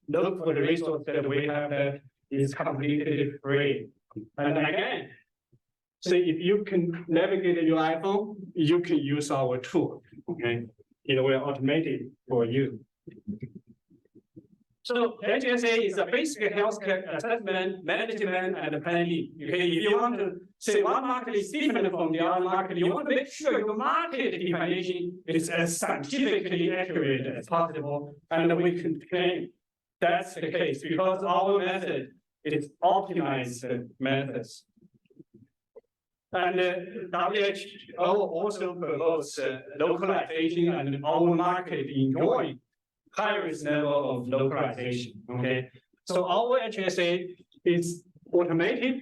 look for the resource that we have that is completely free. And again, so if you can navigate your iPhone, you can use our tool. Okay. We're automated for you. So HSA is a basic healthcare assessment, management, and planning. Okay, if you want to say one market is different from the other market, you want to make sure your market definition is as scientifically accurate as possible, and we can claim that's the case because our method is optimized methods. And WHO also promotes localization, and our market enjoying highest level of localization. Okay, so our HSA is automated.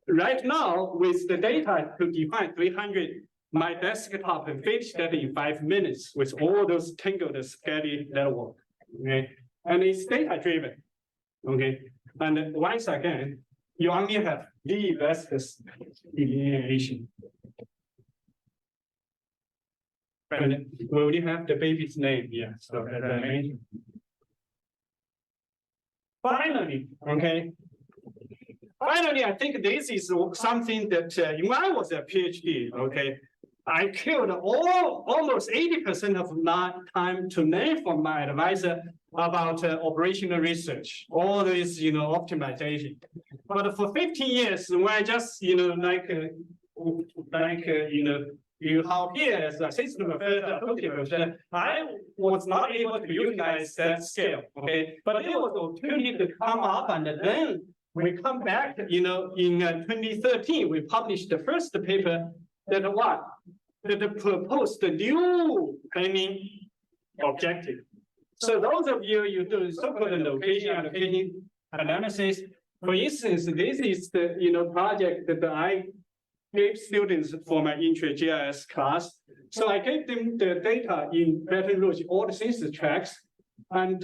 Right now with the data to define 300, my desktop finished that in 5 minutes with all those tangled scary network. Okay, and it's data driven. Okay, and once again, you only have the best delineation. And we only have the baby's name, yeah. So as I mentioned. Finally, okay. Finally, I think this is something that when I was a PhD, okay, I killed almost 80% of my time to learn from my advisor about operational research, all this, optimization. But for 15 years, when I just, you have here as a system of I was not able to utilize that scale, okay? But there was an opportunity to come up, and then we come back, in 2013, we published the first paper that proposed the new planning objective. So those of you do so-called location allocation analysis, for instance, this is the project that I gave students for my intro GIS class. So I gave them the data in Baton Rouge, all the census tracts, and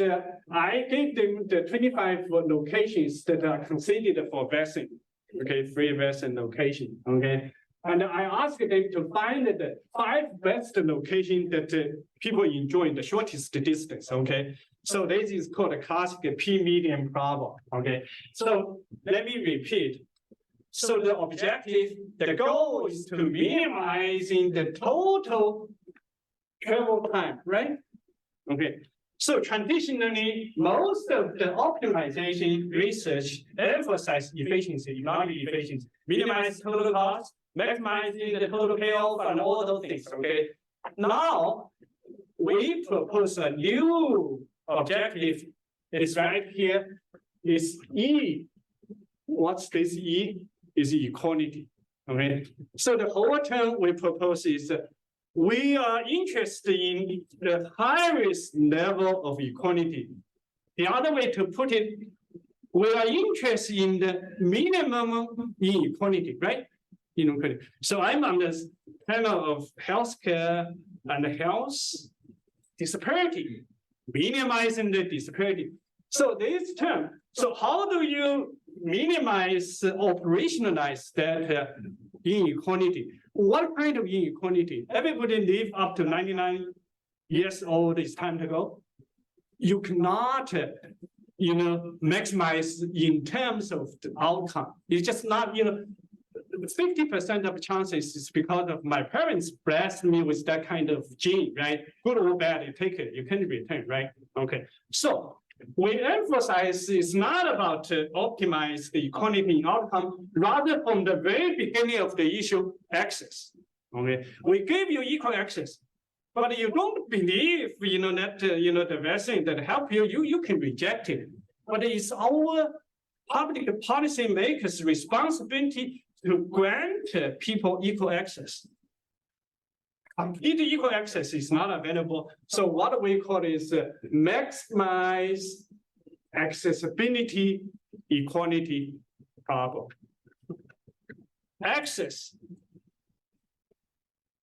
I gave them the 25 locations that are considered for vaccine, okay, free vaccine location, okay. And I asked them to find the 5 best locations that people enjoy in the shortest distance, okay. So this is called a classic p-median problem, okay. So let me repeat. So the objective, the goal is to minimizing the total travel time, right? Okay. So traditionally, most of the optimization research emphasize efficiency, not efficiency, minimize total cost, maximizing the total payoff, and all those things. Okay. Now we propose a new objective. It's right here. Is E. What's this E? Is equality. Okay. So the whole term we propose is we are interested in the highest level of equality. The other way to put it, we are interested in the minimum inequality, right? Inequality. So I'm on the panel of healthcare and health disparity, minimizing the disparity. So this term, so how do you minimize, operationalize that inequality? What kind of inequality? Everybody live up to 99 years old, it's time to go. You cannot, maximize in terms of the outcome. It's just not, 50% of chances is because of my parents blessed me with that kind of gene, right? Good or bad, you take it, you can return, right? Okay, so we emphasize it's not about to optimize the equality in outcome, rather from the very beginning of the issue, access. Okay, we give you equal access, but you don't believe, that the vaccine that help you, you can reject it. But it's our public policy makers' responsibility to grant people equal access. Complete equal access is not available. So what we call is maximize accessibility equality problem. Access,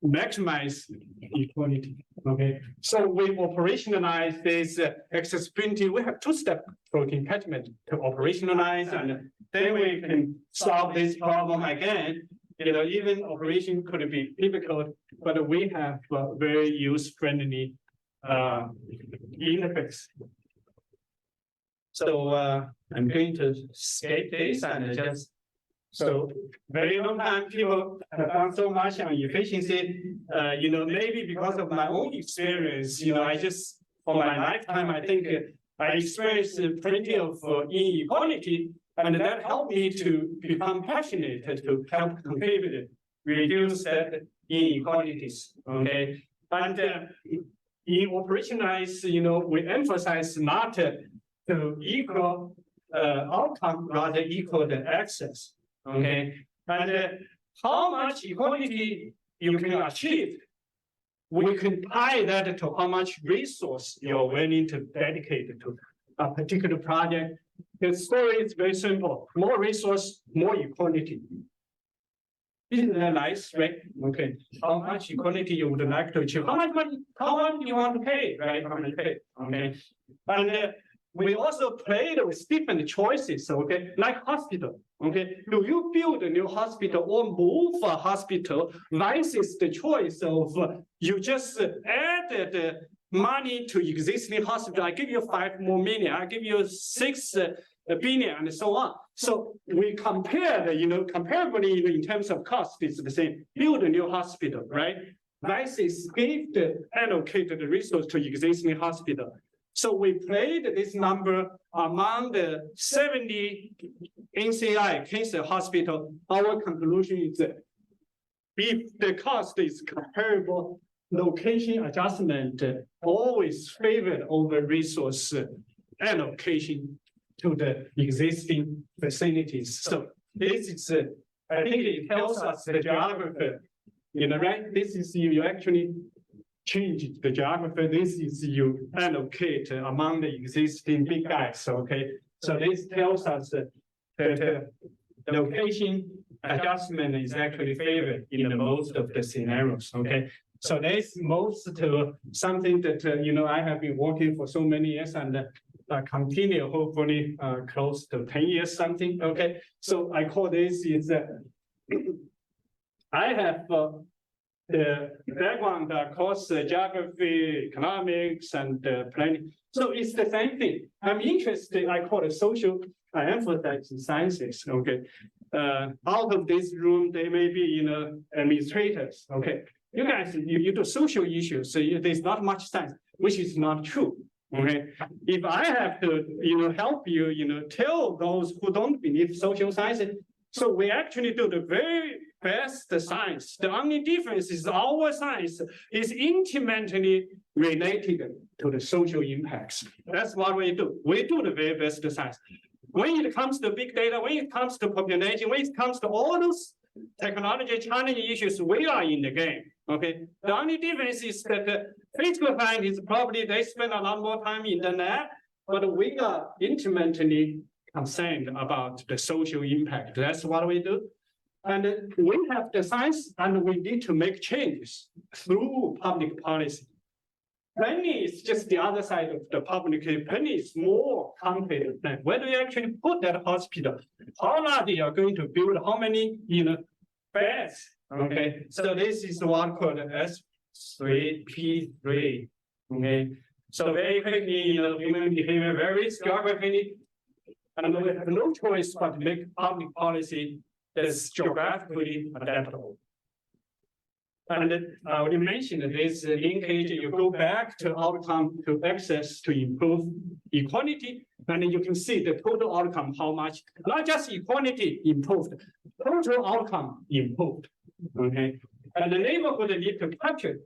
maximize equality. Okay. So we operationalize this accessibility. We have 2-step protein catchment to operationalize, and then we can solve this problem again. Even operation could be difficult, but we have a very user-friendly interface. So I'm going to skip this and just, so very long time people have done so much on efficiency, maybe because of my own experience, I just, for my lifetime, I think I experienced plenty of inequality, and that helped me to become passionate to help contribute, reduce that inequalities. Okay, and in operationalize, we emphasize not to equal outcome, rather equal the access. Okay, and how much equality you can achieve, we can tie that to how much resource you're willing to dedicate to a particular project. The story is very simple: more resource, more equality. Isn't that nice, right? Okay. How much equality you would like to achieve? How much money? How much you want to pay? Right? How much pay? Okay. And we also played with different choices. Okay, like hospital. Okay, do you build a new hospital or move a hospital? Versus the choice of you just added money to existing hospital. I give you 5 more million. I give you 6 billion, and so on. So we compared, comparably in terms of cost, it's the same. Build a new hospital, right? Versus give the allocated resource to existing hospital. So we played this number among the 70 NCI cancer hospital. Our conclusion is that if the cost is comparable, location adjustment always favored over resource allocation to the existing facilities. So this is, I think it tells us the geography, right? This is you actually change the geography. This is you allocate among the existing big guys. Okay, so this tells us that the location adjustment is actually favored in most of the scenarios. Okay, so this most to something that I have been working for so many years and continue hopefully close to 10 years something. Okay, so I call this is I have the background across geography, economics, and planning. So it's the same thing. I'm interested, I call it social, I emphasize sciences, okay. Out of this room, they may be, administrators, okay. You guys, you do social issues, so there's not much science, which is not true, okay. If I have to, help you, tell those who don't believe social sciences, so we actually do the very best science. The only difference is our science is intimately related to the social impacts. That's what we do. We do the very best science. When it comes to big data, when it comes to population, when it comes to all those technology challenging issues, we are in the game. Okay. The only difference is that physical scientists probably they spend a lot more time in the lab, but we are intimately concerned about the social impact. That's what we do. And we have the science and we need to make changes through public policy. Planning is just the other side of the public. Planning is more complicated plan. Where do you actually put that hospital? How large you are going to build? How many, beds? Okay, so this is one called S3P3. Okay, so very quickly, human behavior varies geographically, and we have no choice but to make public policy that is geographically adaptable. And I already mentioned this linkage, you go back to outcome to access to improve equality, and you can see the total outcome, how much, not just equality improved, total outcome improved, okay? And the neighborhood need to capture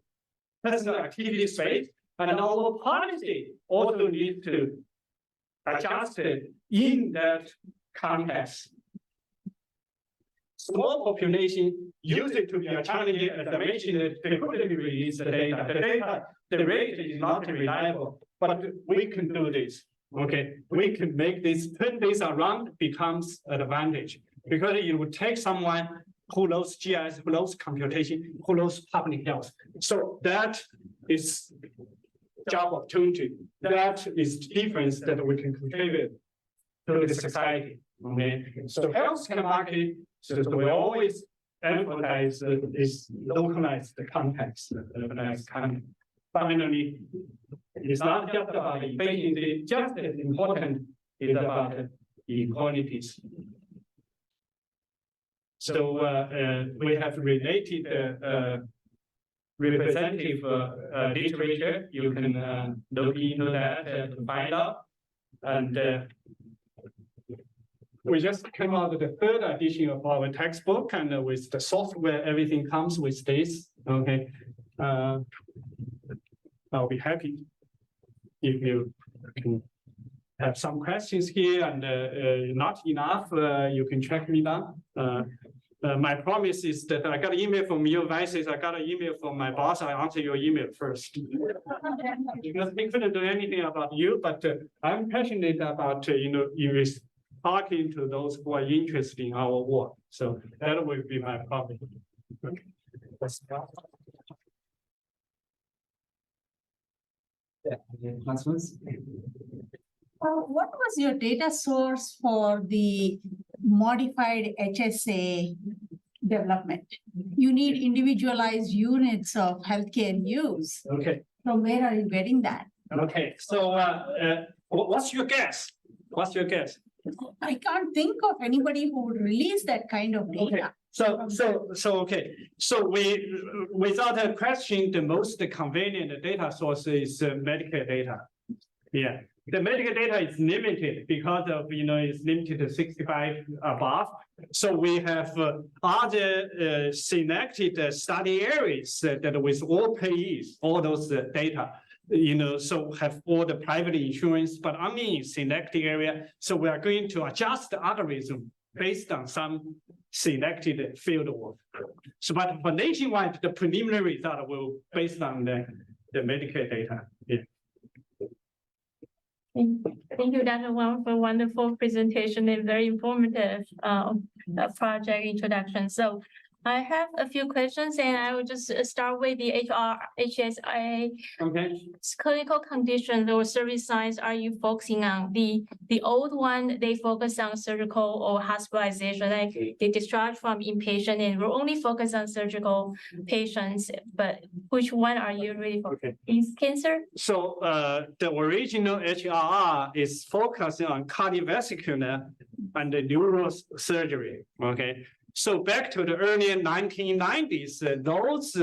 personal activity space, and our policy also need to adjust it in that context. Small population use it to be a challenge. As I mentioned, they couldn't release the data. The rate is not reliable, but we can do this. Okay, we can make this, turn this around becomes an advantage because it would take someone who knows GIS, who knows computation, who knows public health. So that is job opportunity. That is difference that we can contribute to the society. Okay, so healthcare market. So we always emphasize this localized context, localized context. Finally, it's not just about efficiency, just as important is about equalities. So we have related representative literature. You can look into that to find out. And we just came out with the third edition of our textbook, and with the software, everything comes with this. Okay, I'll be happy if you can have some questions here, and not enough, you can track me down. My promise is that I got an email from your vices. I got an email from my boss. I answer your email first. Because we couldn't do anything about you, but I'm passionate about you talking to those who are interested in our work. So that will be my promise. Okay. What was your data source for the modified HSA development? You need individualized units of healthcare use. Okay. From where are you getting that? Okay. So what's your guess? What's your guess? I can't think of anybody who would release that kind of data. Okay. Okay. So without a question, the most convenient data source is Medicare data. Yeah. The medical data is limited because of, it's limited to 65 above. So we have other selected study areas that with all payees, all those data, so have all the private insurance, but only in selected area. So we are going to adjust the algorithm based on some selected field work. So, but for nationwide, the preliminary result will based on the Medicare data. Yeah. Thank you, Dr. Wang, for a wonderful presentation and very informative project introduction. So I have a few questions, and I will just start with the HSA. Okay. Clinical conditions or service size are you focusing on? The old one, they focus on surgical or hospitalization, like they discharge from inpatient and will only focus on surgical patients. But which one are you really focusing on? Is cancer? So the original HRR is focusing on cardiovascular and neurosurgery. Okay. So back to the early 1990s, those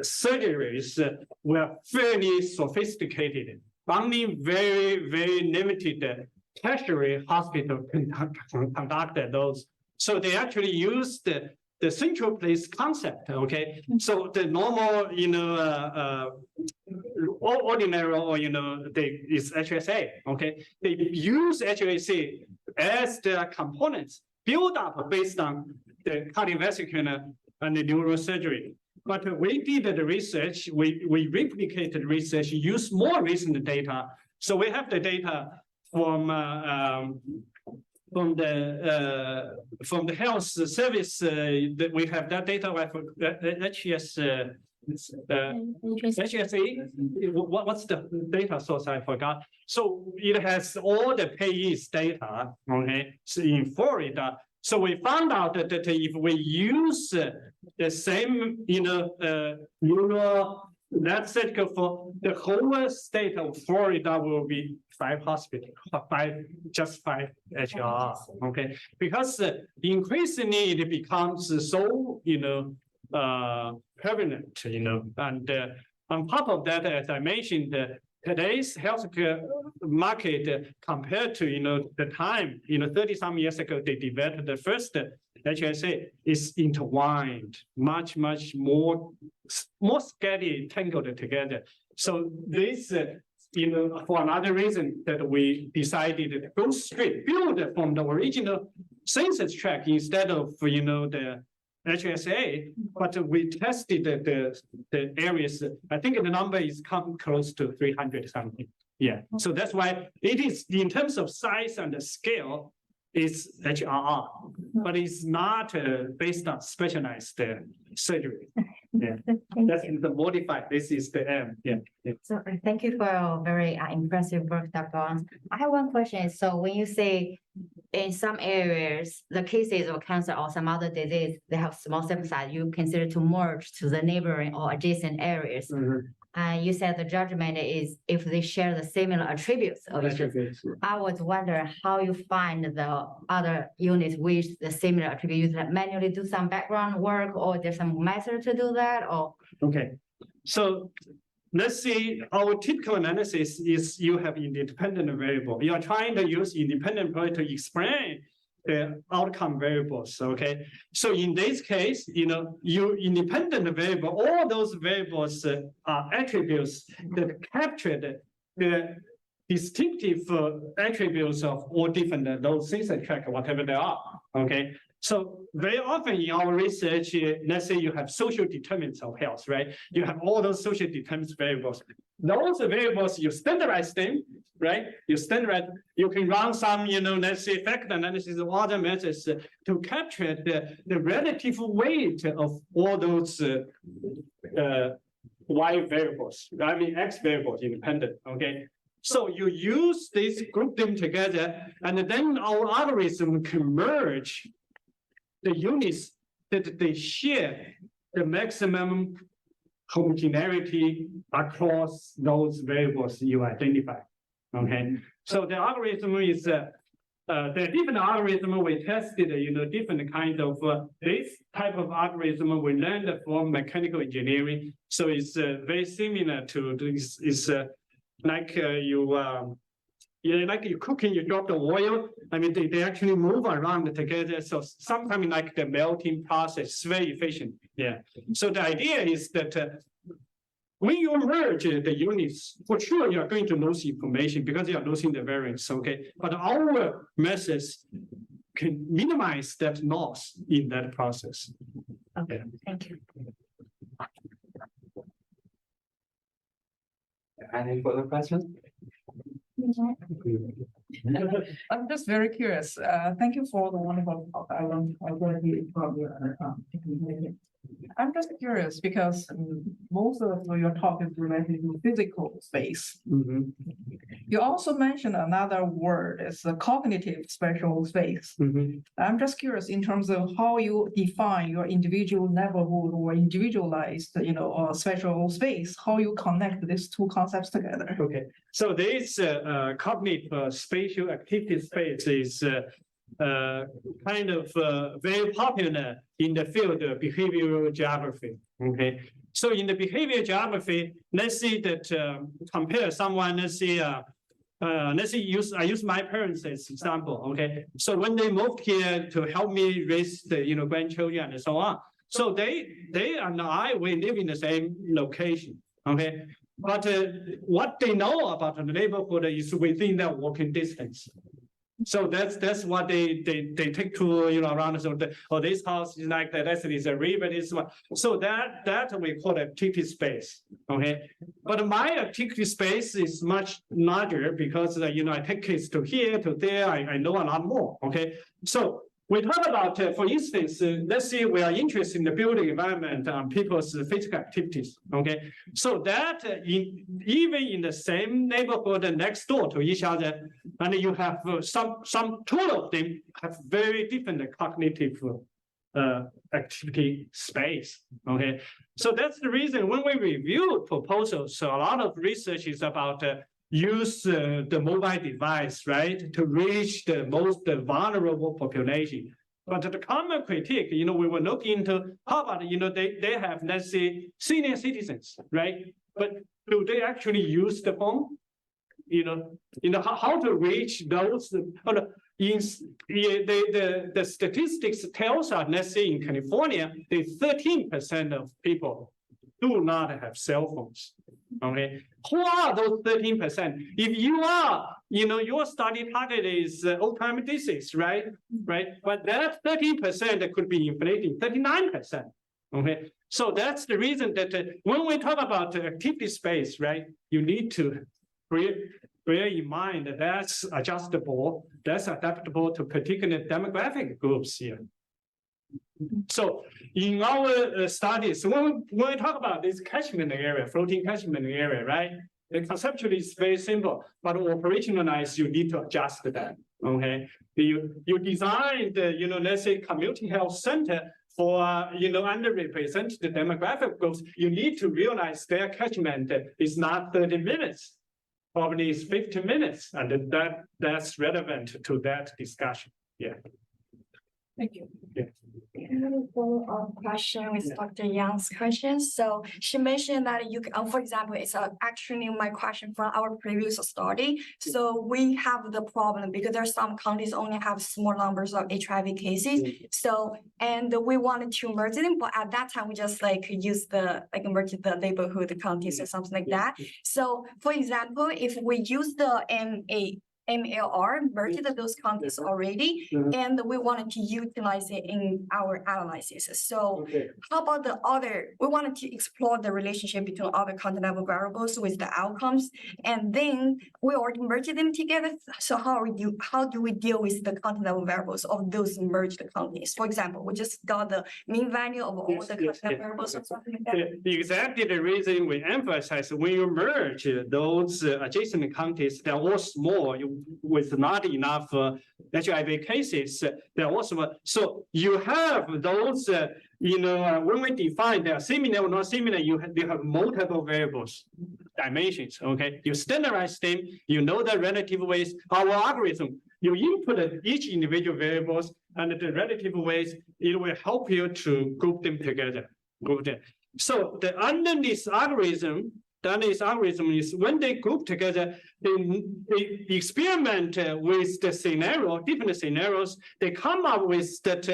surgeries were fairly sophisticated. Only very, very limited tertiary hospital conducted those. So they actually used the central place concept. Okay, so the normal, ordinary, or is HSA. Okay, they use HSA as their components built up based on the cardiovascular and the neurosurgery. But we did the research, we replicated research, use more recent data. So we have the data from the health service that we have that data HSA. What's the data source? I forgot. So it has all the payees data. Okay, so in Florida. So we found out that if we use the same, that's it for the whole state of Florida will be 5 hospitals, just 5 HRR. Okay, because the increasingly it becomes so, prevalent, and on top of that, as I mentioned, today's healthcare market compared to the time 30-some years ago they developed the first HSA is intertwined, much more scattered, tangled together. So this for another reason that we decided to go straight, build from the original census tract instead of the HSA, but we tested the areas. I think the number is come close to 300 something. Yeah, so that's why it is in terms of size and the scale is HRR, but it's not based on specialized surgery. Yeah, that's the modified. This is the M. Yeah. So thank you for a very impressive work, Dr. Wang. I have one question. So when you say in some areas, the cases of cancer or some other disease, they have small sample size, you consider to merge to the neighboring or adjacent areas. And you said the judgment is if they share the similar attributes of each other. I was wondering how you find the other units with the similar attributes. You manually do some background work, or there's some method to do that, or? Okay, so let's say our typical analysis is you have independent variable. You are trying to use independent variable to explain the outcome variables, okay? So in this case, you independent variable, all those variables are attributes that captured the distinctive attributes of all different those things that track whatever they are, okay? So very often in our research, let's say you have social determinants of health, right? You have all those social determinants variables. Those variables, you standardize them, right? You can run some, let's say factor analysis or other methods to capture the relative weight of all those Y variables, X variables independent, okay? So you use this, group them together, and then our algorithm can merge the units that they share the maximum homogeneity across those variables you identify. Okay, so the algorithm is the different algorithm we tested, different kind of this type of algorithm we learned from mechanical engineering. So it's very similar to this. It's like like you cooking, you drop the oil. They actually move around together. So sometimes like the melting process is very efficient. Yeah. So the idea is that when you merge the units, for sure you are going to lose information because you are losing the variance. Okay. But our methods can minimize that loss in that process. Okay, thank you. Any further questions? I'm just very curious. Thank you for the wonderful talk. I learned already from your I'm just curious because most of your talk is related to physical space. Mhm. You also mentioned another word, it's a cognitive spatial space. Mhm. I'm just curious in terms of how you define your individual neighborhood or individualized, spatial space, how you connect these two concepts together. Okay, so this cognitive spatial activity space is kind of very popular in the field of behavioral geography. Okay, so in the behavioral geography, let's say that compare someone. Let's say I use my parents as example. Okay, so when they moved here to help me raise the grandchildren and so on, so they and I we live in the same location. Okay, but what they know about the neighborhood is within their walking distance. So that's what they take to around. So this house is like that. That is a river. This one. So that we call activity space. Okay, but my activity space is much larger because I take kids to here to there. I know a lot more. Okay, so we talk about, for instance, let's say we are interested in the building environment and people's physical activities. Okay, so that even in the same neighborhood next door to each other, and you have some two of them have very different cognitive activity space. Okay, so that's the reason when we review proposals, so a lot of research is about use the mobile device, right, to reach the most vulnerable population. But the common critique, we were looking into how about, they have, let's say, senior citizens, right? But do they actually use the phone? How to reach those? The statistics tells us, let's say in California, 13% of people do not have cell phones. Okay, who are those 13%? If you are, your study target is Alzheimer's disease, right? But that 13% could be inflating 39%. Okay, so that's the reason that when we talk about activity space, right, you need to bear in mind that that's adjustable, that's adaptable to particular demographic groups here. So in our studies, when we talk about this catchment area, floating catchment area, right? The conceptually is very simple, but operationalize, you need to adjust that. Okay, you design the let's say community health center for underrepresented demographic groups. You need to realize their catchment is not 30 minutes, probably is 50 minutes, and that's relevant to that discussion. Yeah. Thank you. Follow-up question with Dr. Yang's question. So she mentioned that you can, for example, it's actually my question from our previous study. So we have the problem because there are some counties only have small numbers of HIV cases. So, and we wanted to merge them, but at that time we just like use the, like merge the neighborhood counties or something like that. So for example, if we use the MLR merged those counties already, and we wanted to utilize it in our analysis. So how about the other, we wanted to explore the relationship between other content level variables with the outcomes, and then we already merged them together. So how do we deal with the content level variables of those merged counties? For example, we just got the mean value of all the content level variables or something like that. Exactly the reason we emphasize when you merge those adjacent counties, they're all small with not enough HIV cases. They're also so you have those. When we define they are similar or not similar, you have multiple variables, dimensions. Okay, you standardize them. You know the relative weights. Our algorithm, you input each individual variables and the relative weights. It will help you to group them together. So under this algorithm is when they group together, they experiment with the scenario, different scenarios. They come up with that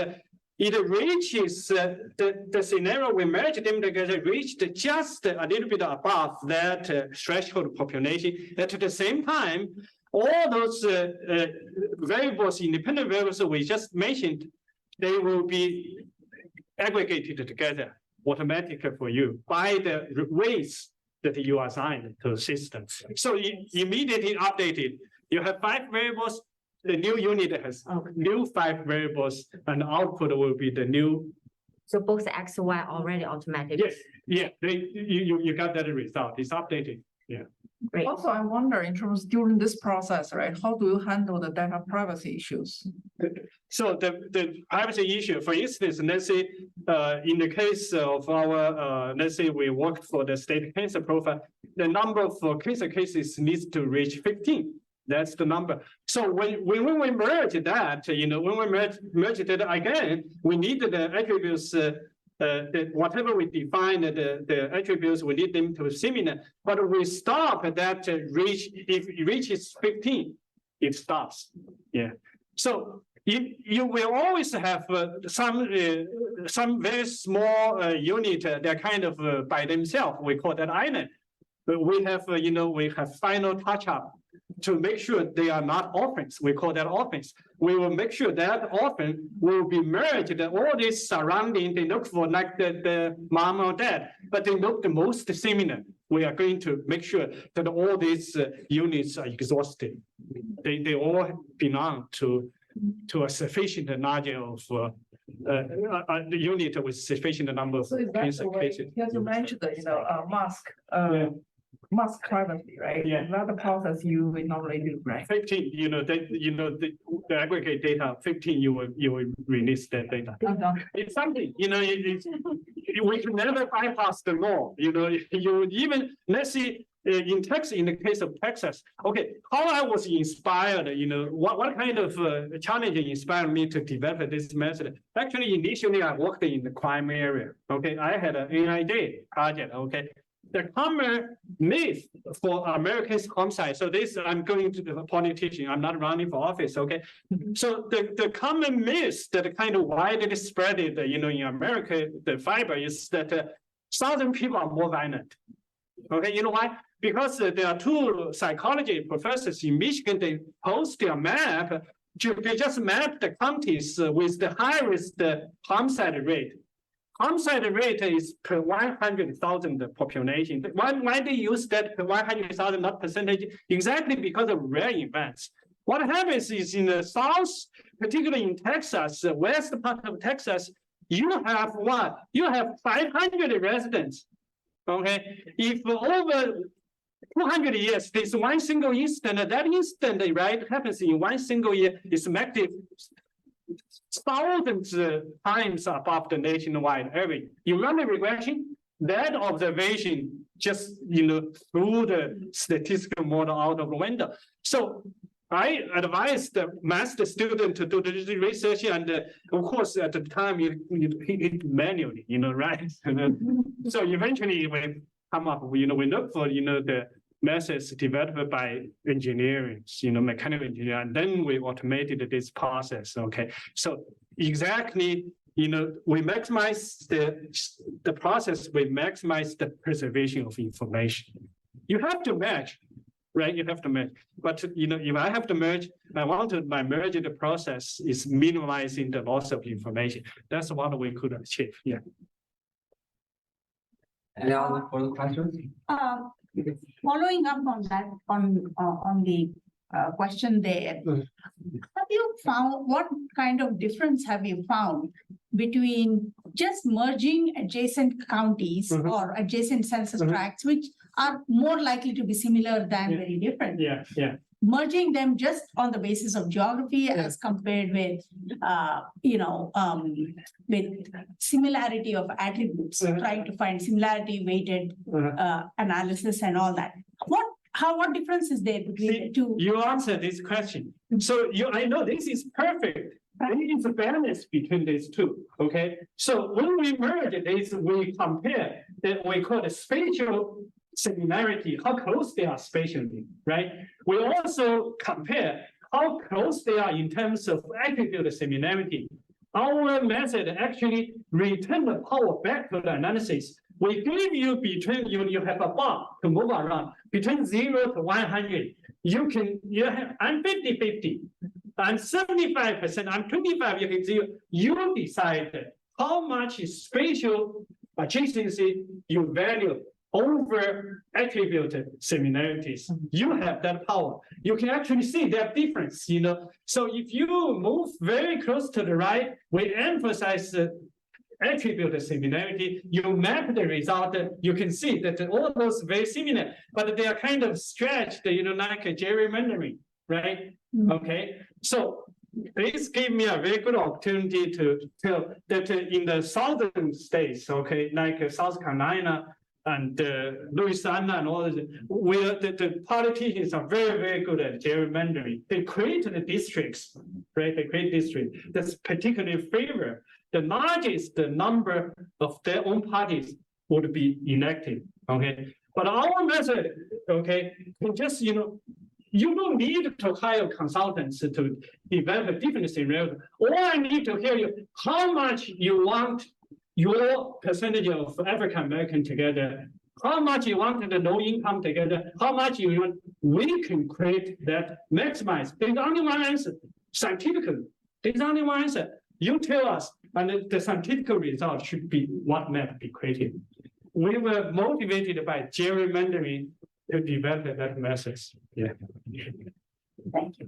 it reaches the scenario we merge them together reached just a little bit above that threshold population. At the same time, all those variables, independent variables we just mentioned, they will be aggregated together automatically for you by the weights that you assign to the system. So immediately updated. You have 5 variables. The new unit has new 5 variables, and output will be the new. So both X, Y already automatic. Yes, you got that result. It's updated. Yeah. Great. Also, I wonder in terms during this process, right? How do you handle the data privacy issues? So the privacy issue, for instance, let's say in the case of our, let's say we worked for the state cancer profile, the number of cancer cases needs to reach 15. That's the number. So when we merge that, when we merge it again, we need the attributes. Whatever we define the attributes, we need them to be similar. But we stop at that reach. If it reaches 15, it stops. Yeah. So you will always have some very small unit. They're kind of by themselves. We call that island. But we have we have final touch up to make sure they are not orphans. We call that orphans. We will make sure that orphan will be merged. All this surrounding, they look for like the mom or dad, but they look the most similar. We are going to make sure that all these units are exhausted. They all belong to a sufficient number of the unit with sufficient number of cancer cases. Because you mentioned, mask privacy, right? Yeah. That's the process you will normally do, right? 15, the aggregate data, 15, you will release that data. It's something, we can never bypass the law. You even, let's see, in the case of Texas, okay, how I was inspired, what kind of challenge inspired me to develop this method? Actually, initially I worked in the crime area. Okay, I had an NIJ project. Okay. The common myth for Americans homicide. So this, I'm going to the politician. I'm not running for office. Okay. So the common myth that kind of widely spread, in America, the fiber is that Southern people are more violent. Okay. You know why? Because there are 2 psychology professors in Michigan. They post their map. They just map the counties with the highest homicide rate. Homicide rate is per 100,000 population. Why they use that per 100,000, not percentage? Exactly because of rare events. What happens is in the South, particularly in Texas, west part of Texas, you have what? You have 500 residents. Okay, if over 200 years, there's one single incident. That incident, right, happens in one single year. Is massive. Thousands times above the nationwide average. You run the regression, that observation just threw the statistical model out of the window. So I advise the master student to do the research, and of course, at the time you manually, right? So eventually we come up, we look for, the methods developed by engineering, mechanical engineer, and then we automated this process. Okay, so exactly, we maximize the process, we maximize the preservation of information. You have to match. Right, you have to merge. But if I have to merge, I want to my merging process is minimizing the loss of information. That's what we could achieve. Yeah. Any other further questions? Following up on that, on the question there, have you found, what kind of difference have you found between just merging adjacent counties or adjacent census tracts, which are more likely to be similar than very different? Yeah. Merging them just on the basis of geography as compared with, with similarity of attributes, trying to find similarity weighted analysis and all that. What difference is there between the two? You answer this question. So I know this is perfect. There is a balance between these two. Okay. So when we merge this, we compare that we call the spatial similarity, how close they are spatially, right? We also compare how close they are in terms of attribute similarity. Our method actually return the power back to the analysis. We give you between you have a bar to move around between 0 to 100. I'm 50-50. I'm 75%. I'm 25. You can 0. You decide how much spatial adjacency you value over attributed similarities. You have that power. You can actually see that difference, So if you move very close to the right, we emphasize the attributed similarity. You map the result, you can see that all those very similar, but they are kind of stretched, like a gerrymandering, right? Okay, so this gave me a very good opportunity to tell that in the southern states, okay, like South Carolina, and Louisiana and all this, the politicians are very, very good at gerrymandering. They create the districts, right? They create districts that's particularly favor the largest number of their own parties would be elected. Okay, but our method, okay, just you don't need to hire consultants to develop a different scenario. All I need to hear you how much you want your percentage of African American together, how much you want the low income together, how much you want, we can create that maximize. There's only one answer, scientifically. There's only one answer. You tell us, and the scientific result should be what map be created. We were motivated by gerrymandering to develop that method. Yeah. Thank you.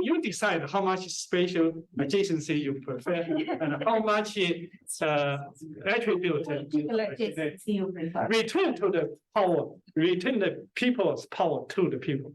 You decide how much spatial adjacency you prefer and how much attribute return to the power, return the people's power to the people.